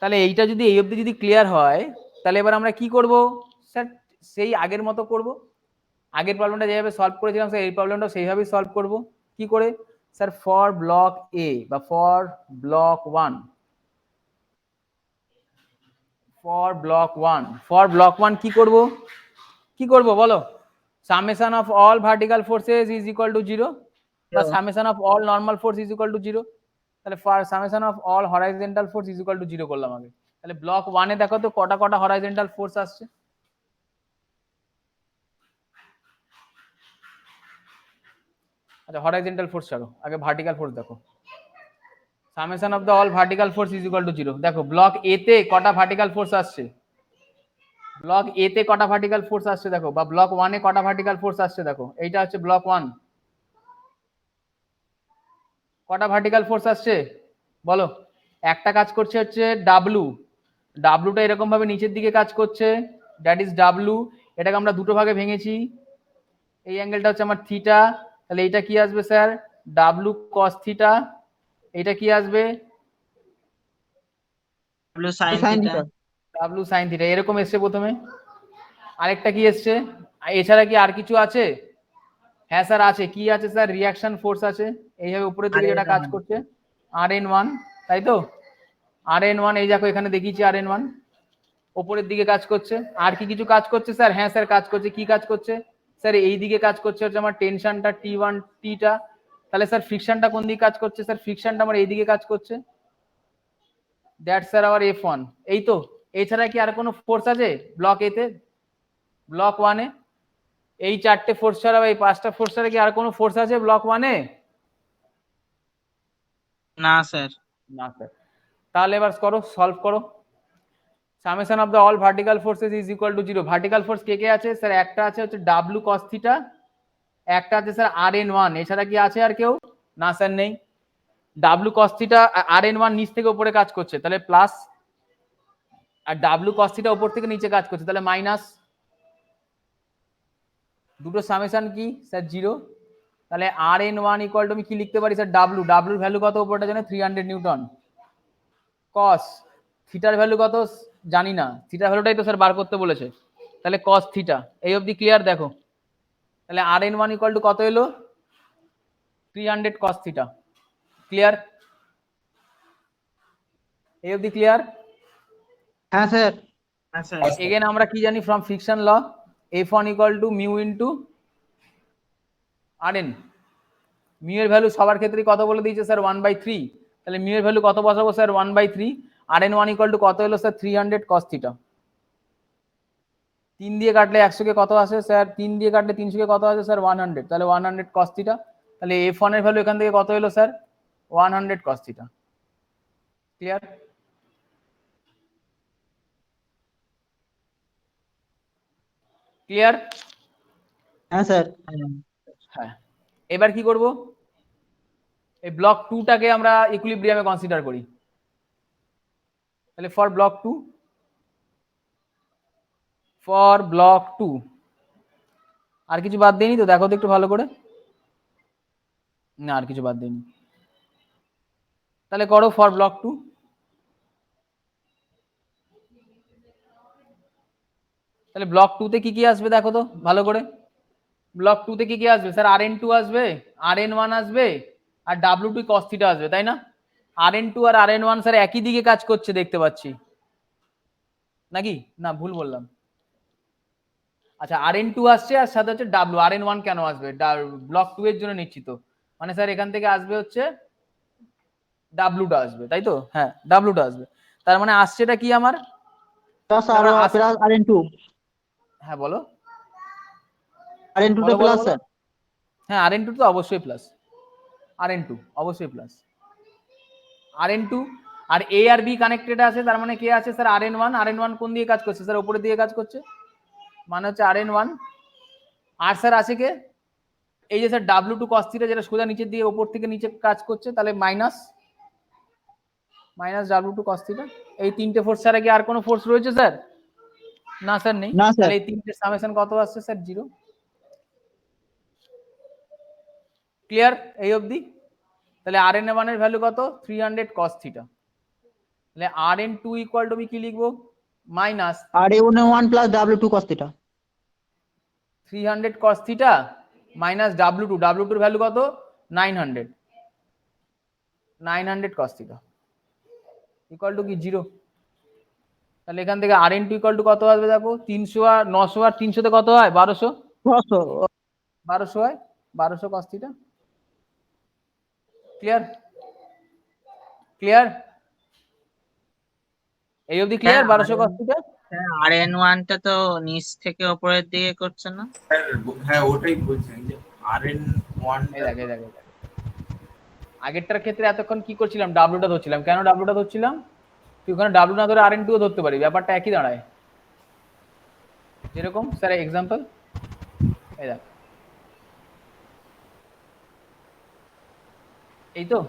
তাহলে এইটা যদি এই অবধি যদি ক্লিয়ার হয়, তাহলে এবার আমরা কি করব স্যার? সেই আগের মতো করব। আগের প্রবলেমটা যেভাবে সলভ করেছিলাম স্যার, এই প্রবলেমটাও সেইভাবেই সলভ করব। কি করে স্যার? ফর ব্লক এ বা ফর ব্লক 1, ফর ব্লক 1 কি করব বলো? Summation of all vertical forces is equal to 0 বা summation of all normal force is equal to 0। তাহলে summation of all horizontal force is equal to 0 করলাম আগে। তাহলে block 1 এ দেখো তো কটা কটা হরাইজন্টাল ফোর্স আসছে। আচ্ছা, হরাইজন্টাল ফোর্স ছাড়ো, আগে ভার্টিক্যাল ফোর্স দেখো। Summation of the all vertical force is equal to 0। দেখো ব্লক এ তে কটা ভার্টিক্যাল ফোর্স আসছে, ব্লক এ তে কটা ভার্টিক্যাল ফোর্স আসছে দেখো, বা ব্লক 1 এ কটা ভার্টিক্যাল ফোর্স আসছে দেখো। এইটা হচ্ছে ব্লক 1, কটা ভার্টিক্যাল ফোর্স আসছে বলো? একটা কাজ করছে হচ্ছে ডাব্লু, ডাব্লুটা এরকম ভাবে নিচের দিকে কাজ করছে, দ্যাট ইজ ডাব্লু। এটাকে আমরা দুটো ভাগে ভেঙেছি, এই অ্যাঙ্গেলটা হচ্ছে আমার থিটা। তাহলে এইটা কি আসবে স্যার? W cos theta. এটা কি আসবে? W sine sine theta. Theta. W sine theta. এরকম এসছে প্রথমে। আরেকটা কি এসছে? এছাড়া কি আর কিছু আছে? হ্যাঁ স্যার আছে। কি আছে স্যার? রিয়াকশন ফোর্স আছে, এইভাবে উপরের দিকে যেটা কাজ করছে, Rn1, তাই তো? Rn1 এই দেখো এখানে দেখিয়েছি, Rn1 উপরের দিকে কাজ করছে। আর কি কিছু কাজ করছে স্যার? হ্যাঁ স্যার কাজ করছে। কি কাজ করছে স্যার? এই দিকে কাজ করছে হচ্ছে আমার টেনশনটা T1 টা। তাহলে স্যার ফ্রিকশনটা কোন দিকে কাজ করছে? স্যার ফ্রিকশনটা আমার এই দিকে কাজ করছে, দ্যাটস স্যার আওয়ার F1। এই তো। এছাড়া কি আর কোনো ফোর্স আছে ব্লক এ তে, ব্লক 1 এ? এই চারটে ফোর্স ছাড়া বা এই পাঁচটা ফোর্স ছাড়া কি আর কোনো ফোর্স আছে ব্লক 1 এ? না স্যার। না স্যার। তাহলে এবার করো, সলভ করো। Summation of the all vertical forces is equal to 0। Vertical force কে কে আছে স্যার? একটা আছে হচ্ছে ডাব্লু কস থিটা, একটা আছে স্যার Rn1। এছাড়া কি আছে আর কেউ? না স্যার নেই। ডাব্লু কস থিটা, Rn1 নিচ থেকে উপরে কাজ করছে, তাহলে প্লাস, আর ডাব্লু কস থিটা উপর থেকে নিচে কাজ করছে, তাহলে মাইনাস। দুটো সামেশন কি স্যার? 0। তাহলে Rn1 ইকুয়াল টু আমি কি লিখতে পারি স্যার? ডাব্লু, ডাব্লুর ভ্যালু কত উপরটা জানেন? 300 নিউটন। কস থিটার ভ্যালু কত জানি না, থিটার ভ্যালুটাই তো স্যার বার করতে বলেছে। তাহলে কস থিটা। এই অবধি ক্লিয়ার? দেখো তাহলে Rn1 ইকুয়াল টু কত এলো? 300 কস থিটা। ক্লিয়ার? এই অবধি ক্লিয়ার? হ্যাঁ স্যার। হ্যাঁ স্যার। এগেন আমরা কি জানি from friction law? F1 equal to mu into Rn। Mu এর ভ্যালু সবার ক্ষেত্রে কত বলে দিয়েছে স্যার? 1/3। তাহলে মিউ এর ভ্যালু কত বসাবো স্যার? 1/3। Rn1 ইকুয়াল টু কত এলো স্যার? 300 cos theta. 3 দিয়ে কাটলে 100 কে কত আসে স্যার? 3 দিয়ে কাটলে 300 কে কত আসে স্যার? 100। তাহলে 100 cos থিটা। তাহলে F1 এর ভ্যালু এখান থেকে কত এলো sir? 100 cos theta. Clear? Clear? হ্যাঁ স্যার। হ্যাঁ। এবার কি করব? এই ব্লক 2টাকে আমরা ইকুইলিব্রিয়ামে কনসিডার করি। তাহলে ফর ব্লক 2 আর কিছু বাদ দেয়নি তো? দেখো তো একটু ভালো করে। না আর কিছু বাদ দেয়নি। তাহলে করো ফর ব্লক 2। তাহলে ব্লক 2 তে কি কি আসবে দেখো তো ভালো করে। ব্লক 2 তে কি কি আসবে স্যার? Rn2 আসবে, Rn1 আসবে, আর W2 cos থিটা আসবে, তাই না? Rn2 আর Rn1 স্যার একই দিকে কাজ করছে দেখতে পাচ্ছি, নাকি? না ভুল বললাম। আচ্ছা, Rn2 আসছে আর সাথে হচ্ছে W। Rn1 কেন আসবে? ব্লক 2 এর জন্য নিশ্চিত, মানে স্যার এখান থেকে আসবে হচ্ছে W টা আসবে, তাই তো? হ্যাঁ, W টা আসবে। তার মানে আসছেটা কি আমার? Plus Rn2। হ্যাঁ বলো, Rn2 টা বলো বলো প্লাস বলো। স্যার। হ্যাঁ Rn2 তো অবশ্যই প্লাস, Rn2 অবশ্যই প্লাস। Rn2 আর A আর B কানেক্টেড আছে, তার মানে কে আছে স্যার? Rn1। Rn1 কোন দিকে কাজ করছে স্যার? উপরের দিকে কাজ করছে, মানে হচ্ছে Rn1। আর স্যার আছে কে? এই যে স্যার W2 cos থিটা, যেটা সোজা নিচের দিকে উপর থেকে নিচে কাজ করছে, তাহলে মাইনাস W2 cos থিটা। এই তিনটে ফোর্স ছাড়া কি আর কোনো ফোর্স রয়েছে স্যার? না স্যার নেই। না স্যার। তাহলে এই তিনটে সামেশন কত আসছে স্যার? 0। ক্লিয়ার এই অবধি? তাহলে Rn1 এর ভ্যালু কত 300 cos থিটা। তাহলে Rn2 ইকুয়াল টু আমি কি লিখবো minus RA1 plus W2 cos theta. 300 cos theta minus W2, W2 এর ভ্যালু কত 900 cos থিটা ইকুয়াল টু কি 0। তাহলে এখান থেকে Rn2 ইকুয়াল টু কত আসবে দেখো 300 আর 900 আর 300 তে কত হয় 1200, 1200 হয় 1200 cos থিটা। ক্লিয়ার ক্লিয়ার এই অবধি ক্লিয়ার 1200 cos থিটা। Rn1 টা তো নিচ থেকে উপরের দিকে করছে না? স্যার হ্যাঁ ওটাই বলছেন যে Rn1 এই দেখ এই দেখ এই দেখ। আগেরটার ক্ষেত্রে এতক্ষণ কি করছিলাম ডাব্লুটা ধরছিলাম, কেন ডাব্লুটা ধরছিলাম তুই ওখানে ডাব্লু না ধরে Rn2 ও ধরতে পারি, ব্যাপারটা একই দাঁড়ায়। যেরকম স্যার এক্সাম্পল এই দেখ এই তো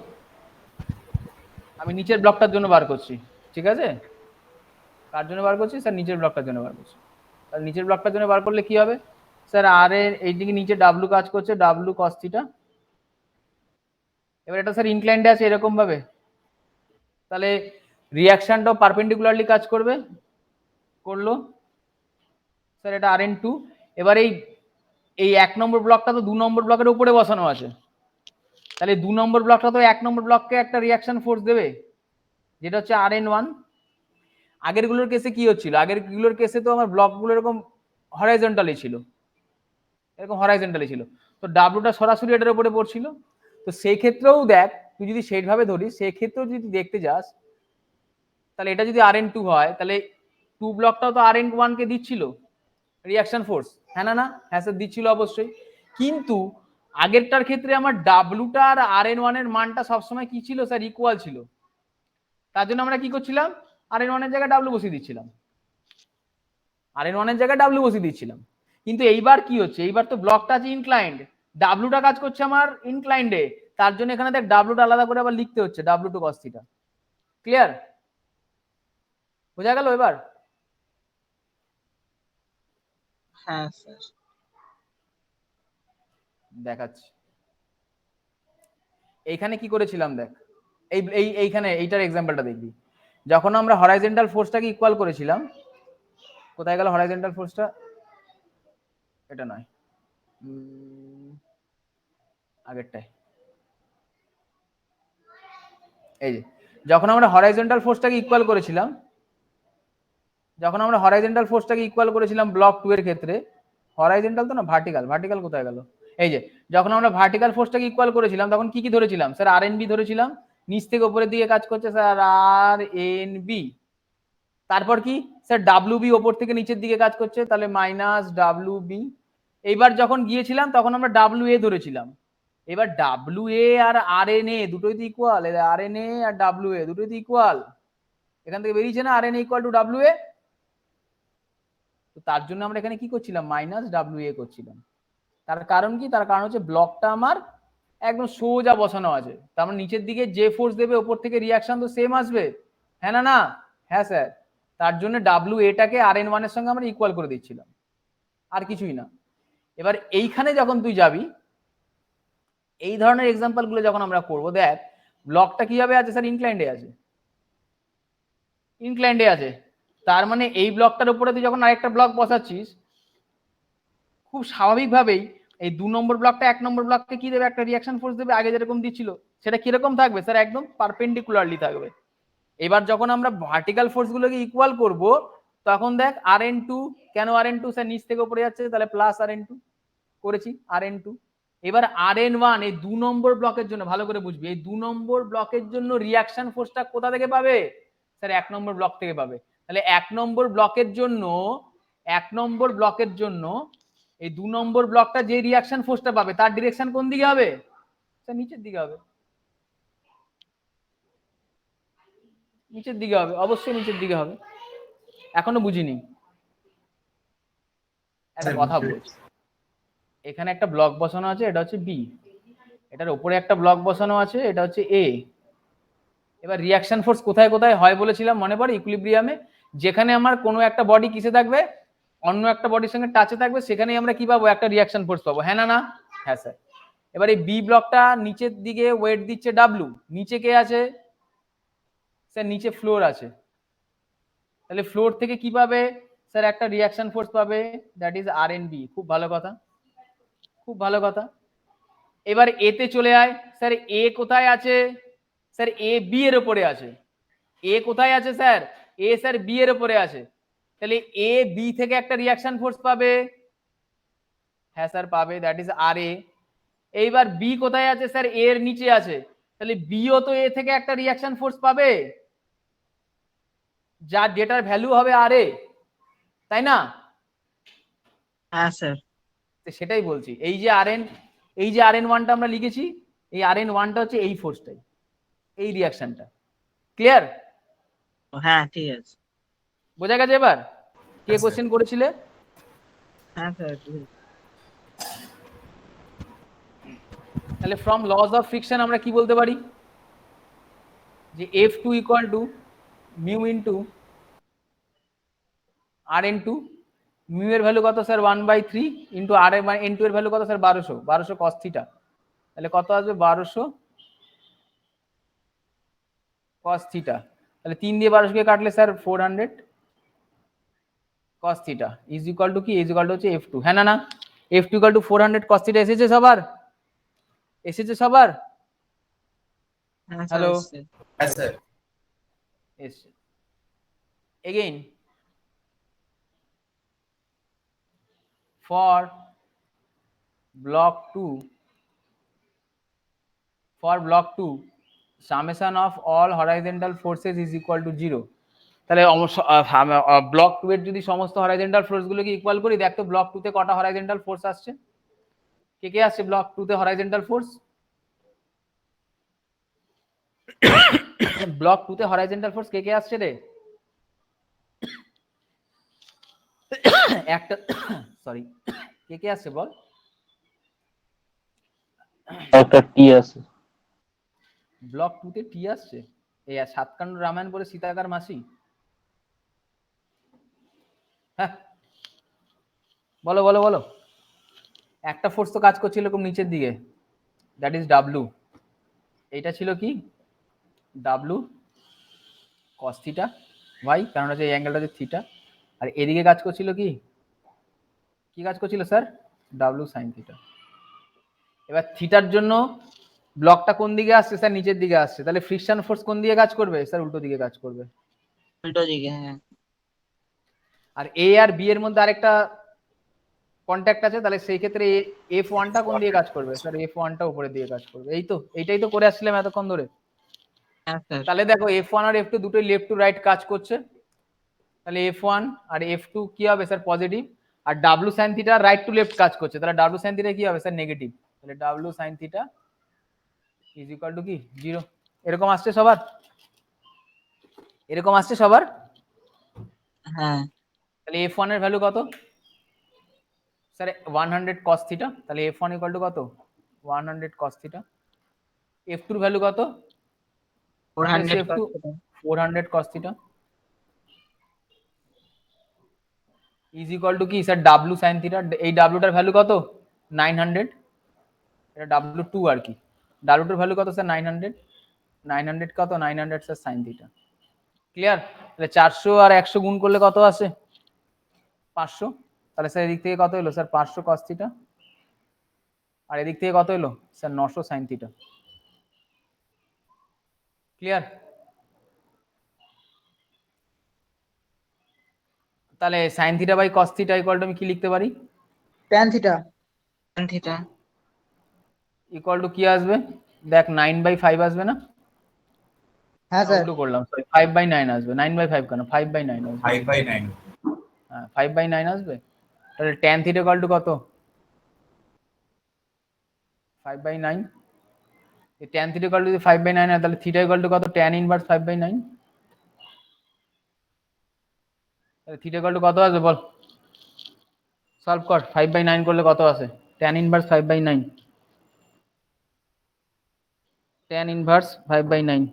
আমি নিচের ব্লকটার জন্য বার করছি, ঠিক আছে কার জন্য বার করছি স্যার নিচের ব্লকটার জন্য বার করছি। তাহলে নিচের ব্লকটার জন্য বার করলে কি হবে স্যার আর এর এইদিকে নিচে ডাব্লু কাজ করছে ডাব্লু cos থিটা। এবার এটা স্যার ইনক্লাইন্ডে আছে এরকম ভাবে, তাহলে রিঅ্যাকশনটাও পারপেন্ডিকুলারলি কাজ করবে, করলো স্যার এটা Rn2। এবার এই 1 নম্বর ব্লকটা তো 2 নম্বর ব্লকের উপরে বসানো আছে, তাহলে 2 নম্বর ব্লকটা তো 1 নম্বর ব্লককে একটা রিঅ্যাকশন ফোর্স দেবে যেটা হচ্ছে Rn1। আগের গুলোর কেসে কি হচ্ছিল, আগের গুলোর কেসে তো আমার ব্লকগুলো এরকম হরাইজন্টালি ছিল, এরকম হরাইজন্টালি ছিল, তো ডাব্লুটা সরাসরি এটার উপরে পড়ছিল। তো সেই ক্ষেত্রেও দেখ তুই যদি সেইভাবে ধরিস সেই ক্ষেত্রেও যদি দেখতে যাস তাহলে এটা যদি Rn2 হয় তাহলে 2 ব্লকটাও তো Rn1 কে দিচ্ছিল রিঅ্যাকশন ফোর্স, হ্যাঁ না হ্যাঁ স্যার দিচ্ছিল অবশ্যই। কিন্তু আগেরটার ক্ষেত্রে আমার ডাব্লুটা আর Rn1 এর মানটা সবসময় কি ছিল স্যার ইকুয়াল ছিল, তার জন্য আমরা কি করছিলাম Rn1 এর জায়গায় ডাব্লু বসিয়ে দিচ্ছিলাম, Rn1 এর জায়গায় ডাব্লু বসিয়ে দিচ্ছিলাম। কিন্তু এইবার কি হচ্ছে, এইবার তো ব্লকটা আছে ইনক্লাইন্ড, ডাব্লুটা কাজ করছে আমার ইনক্লাইন্ডে, তার জন্য এখানে দেখ ডাব্লুটা আলাদা করে আবার লিখতে হচ্ছে W2 cos থিটা। ক্লিয়ার বোঝা গেল এবার? হ্যাঁ স্যার দেখাচ্ছি এইখানে কি করেছিলাম দেখ এইখানে এইটার এক্সাম্পলটা দেখবি, যখন আমরা হরাইজন্টাল ফোর্সটাকে ইকুয়াল করেছিলাম, কোথায় গেল হরাইজন্টাল ফোর্সটা, এটা নয় আগেরটাই, এই যে যখন আমরা হরাইজন্টাল ফোর্সটাকে ইকুয়াল করেছিলাম, যখন আমরা হরাইজন্টাল ফোর্সটাকে ইকুয়াল করেছিলাম ব্লক 2 এর ক্ষেত্রে, হরাইজন্টাল তো না ভার্টিক্যাল, ভার্টিক্যাল কোথায় গেল, এই যে যখন আমরা ভার্টিক্যাল ফোর্সটাকে ইকুয়াল করেছিলাম তখন কি কি ধরেছিলাম স্যার Rnb ধরেছিলাম, নিচ থেকে উপরের দিকে কাজ করছে স্যার Rnb, তারপর কি স্যার Wb ওপর থেকে নিচের দিকে কাজ করছে তাহলে মাইনাস Wb। এইবার যখন গিয়েছিলাম তখন আমরা Wa ধরেছিলাম, এবার Wa আর Rna দুটোই তো ইকুয়াল, Rna আর Wa দুটোই তো ইকুয়াল, এখান থেকে বেরিয়েছে না Rna ইকুয়াল টু Wa, তো তার জন্য আমরা এখানে কি করছিলাম মাইনাস Wa করছিলাম। তার কারণ কি, তার কারণ হচ্ছে ব্লকটা আমার একদম সোজা বসানো আছে, তার মানে নিচের দিকে যে ফোর্স দেবে উপর থেকে রিঅ্যাকশন তো সেম আসবে, হ্যাঁ না হ্যাঁ স্যার, তার জন্য Waটাকে Rn1 এর সঙ্গে আমরা ইকুয়াল করে দিচ্ছিলাম, আর কিছুই না। এবার এইখানে যখন তুই যাবি এই ধরনের এক্সাম্পল গুলো যখন আমরা করব, দেখ ব্লকটা কিভাবে আছে স্যার ইনক্লাইন্ডে আছে, ইনক্লাইন্ডে আছে, তার মানে এই ব্লকটার উপরে তুই যখন আরেকটা ব্লক বসাচ্ছিস খুব স্বাভাবিকভাবেই এই 2 নম্বর ব্লকটা 1 নম্বর ব্লককে কি দেবে একটা রিঅ্যাকশন ফোর্স দেবে, আগে যেরকম দিচ্ছিল সেটা কিরকম থাকবে স্যার একদম পারপেন্ডিকুলারলি থাকবে। এবার যখন আমরা ভার্টিক্যাল ফোর্স গুলোকে ইকুয়াল করব তখন দেখ Rn2, কেন Rn2 স্যার নিচ থেকে উপরে যাচ্ছে তাহলে প্লাস Rn2 করেছি Rn2। এবার Rn1 এই 2 নম্বর ব্লকের জন্য ভালো করে বুঝবি, এই 2 নম্বর ব্লকের জন্য রিঅ্যাকশন ফোর্সটা কোথা থেকে পাবে স্যার 1 নম্বর ব্লক থেকে পাবে, তাহলে 1 নম্বর ব্লকের জন্য 1 নম্বর ব্লকের জন্য এই 2 নম্বর ব্লকটা যে রিঅ্যাকশন ফোর্সটা পাবে তার ডিরেকশন কোন দিকে হবে স্যার নিচের দিকে হবে, নিচের দিকে হবে, অবশ্যই নিচের দিকে হবে। এখনো বুঝিনি, একটা কথা বলছি, এখানে একটা ব্লক বসানো আছে এটা হচ্ছে বি, এটার উপরে একটা ব্লক বসানো আছে এটা হচ্ছে এ। এবার রিঅ্যাকশন ফোর্স কোথায় কোথায় হয় বলেছিলাম মনে পড়ে, ইকুইলিব্রিয়ামে, যেখানে আমার কোনো একটা বডি কিসে থাকবে অন্য একটা বডির সঙ্গে টাচে থাকবে সেখানেই আমরা কি পাবো একটা রিঅ্যাকশন ফোর্স পাবো, হ্যাঁ না হ্যাঁ স্যার। এবারে বি ব্লকটা নিচের দিকে ওয়েট দিচ্ছে ডাব্লু, নিচে কে আছে স্যার? নিচে ফ্লোর আছে, তাহলে ফ্লোর থেকে কি পাবে স্যার? একটা রিয়াকশন ফোর্স পাবে, that is R N B. খুব ভালো কথা, খুব ভালো কথা। এবার এতে চলে আয় স্যার, এ কোথায় আছে স্যার? এ বি এর উপরে আছে। এ কোথায় আছে স্যার? এ স্যার বি এর উপরে আছে, তাহলে এ বি থেকে একটা রিয়াকশন ফোর্স পাবে। হ্যাঁ স্যার পাবে, দ্যাট ইজ আর এ। এইবার বি কোথায় আছে স্যার? এ এর নিচে আছে, তাহলে বিও তো এ থেকে একটা রিয়াকশন ফোর্স পাবে, যার যেটার ভ্যালু হবে আর এ, তাই না? হ্যাঁ স্যার। সেটাই বলছি, এই যে আর এন, এই যে আর এন ওয়ানটা আমরা লিখেছি, এই আর এন ওয়ানটা হচ্ছে এই ফোর্সটাই, এই রিয়াকশনটা। ক্লিয়ার? হ্যাঁ ঠিক আছে। বোঝা গেছে? এবার কে হ্যাঁ, কোশ্চেন করেছিলে? হ্যাঁ স্যার। তাহলে ফ্রম লস অফ ফ্রিকশন আমরা কি বলতে পারি? যে F2 equal to mu into R N two. Mu এর ভ্যালু কত sir? 1/3 into R N two এর ভ্যালু কত স্যার? 1200 cos theta. তাহলে কত আসবে? 1200 কস থিটা। তাহলে 3 দিয়ে 1200 কে কাটলে sir 400 cos theta is equal to কি? ইজ ইকুয়াল টু হচ্ছে F2। হ্যাঁ না? F2 equal two 400 cos theta এসেছে সবার? এসেছে সবার? হ্যাঁ স্যার হ্যালো, এসছে। হ্যাঁ স্যার। এসছে। Again for block 2, summation of all horizontal forces is equal to 0। তাহলে ব্লক 2 এর যদি সমস্ত হরাইজন্টাল ফোর্স গুলোকে ইকুয়াল করি, দেখ তো ব্লক 2 তে কটা হরাইজন্টাল ফোর্স আসছে? কে কে আসছে ব্লক 2 তে হরাইজন্টাল ফোর্স? ব্লক 2 তে হরাইজন্টাল ফোর্স কে কে আসছে রে? একটা সরি, কে কে আসছে বল? একটা টি আছে। ব্লক 2 তে টি আসছে? এই সাতকান্ড রামায়ণ বলে সীতাকার মাসি? হ্যাঁ বলো বলো বলো। একটা ফোর্স তো কাজ করছিল এরকম নিচের দিকে, দ্যাট ইজ ডাব্লু। এইটা ছিল কি? ডাব্লু কস থিটা ওয়াই, কারণ হচ্ছে এই অ্যাঙ্গেলটা হচ্ছে থিটা। আর এদিকে কাজ করছিল কি? কি কাজ করছিল স্যার? W sine theta. এবার থিটার জন্য ব্লকটা কোন দিকে আসছে স্যার? নিচের দিকে আসছে, তাহলে ফ্রিকশন ফোর্স কোন দিকে কাজ করবে স্যার? উল্টো দিকে কাজ করবে। উল্টো দিকে, হ্যাঁ। আর এ আর বি এর মধ্যে আরেকটা কন্ট্যাক্ট আছে, তাহলে সেই ক্ষেত্রে F1টা কোন দিকে কাজ করবে স্যার? F1টা উপরের দিকে কাজ করবে। এই তো, এইটাই তো করে আসছিলাম এতক্ষণ ধরে। হ্যাঁ স্যার। তাহলে দেখো F1 আর F2 দুটোই লেফট টু রাইট কাজ করছে, তাহলে F1 আর F2 কি হবে স্যার? পজিটিভ। আর W sine theta right to left কাজ করছে, তাহলে ডাব্লু সাইন থিটা কি হবে স্যার? নেগেটিভ। তাহলে W sine theta is equal to কি? 0। এরকম আসছে সবার? এরকম আসছে সবার? হ্যাঁ তাহলে F1 এর ভ্যালু কত স্যার? 100 cos theta. তাহলে F1 ইকুয়াল টু কত? 100 cos থিটা। F2 এর ভ্যালু কত? 400 F2 400 cos theta is equal to কি স্যার? W sine theta. এই ডাব্লুটার ভ্যালু কত? 900। এটা ডাব্লু2 আর কি। ডাব্লু2 এর ভ্যালু কত স্যার? 900। 900 কত? 900 স্যার সাইন থিটা। ক্লিয়ার? তাহলে 400 আর 100 গুণ করলে কত আসে? 500। তাহলে স্যার এদিক থেকে কত এলো স্যার? 500 cos theta. আর এদিক থেকে কত এলো স্যার? 900 sine theta. ক্লিয়ার? তাহলে sine theta by cos theta equal to আমি কি লিখতে পারি? tan theta. tan theta. Equal to কি আসবে? দেখ 9/5 আসবে না? হ্যাঁ স্যার। উল্টো করলাম, সরি 5/9 আসবে। 9/5 কেন? 5/9 আসবে। 5/9। হ্যাঁ 5/9 আসবে। তাহলে tan থিটা ইকুয়াল টু কত? 5/9। এই tan থিটা ইকুয়াল টু যদি 5/9 হয়, তাহলে থিটা ইকুয়াল টু কত? tan inverse 5/9। তাহলে থিটা ইকুয়াল টু কত আসবে বল? সলভ কর। 5/9 করলে কত আসে? tan inverse 5/9। tan inverse 5/9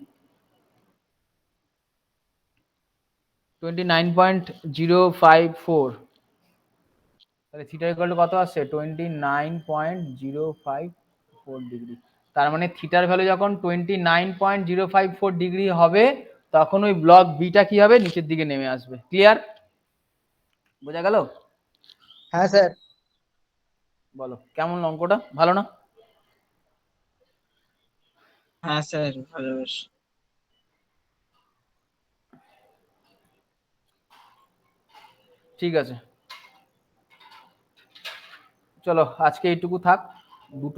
29.054। তাহলে থিটা ইকুয়াল টু কত আসছে? 29.054। ডিগ্রি, তার মানে থিটার ভ্যালু যখন 29.054 ডিগ্রি হবে তখন ওই ব্লক বিটা কি হবে, নিচের দিকে নেমে আসবে। ক্লিয়ার? বোঝা গেল? হ্যাঁ স্যার। বলো কেমন অঙ্কটা, ভালো না? হ্যাঁ স্যার ভালো বেশ। ঠিক আছে, চলো আজকে এইটুকু থাক। দুটো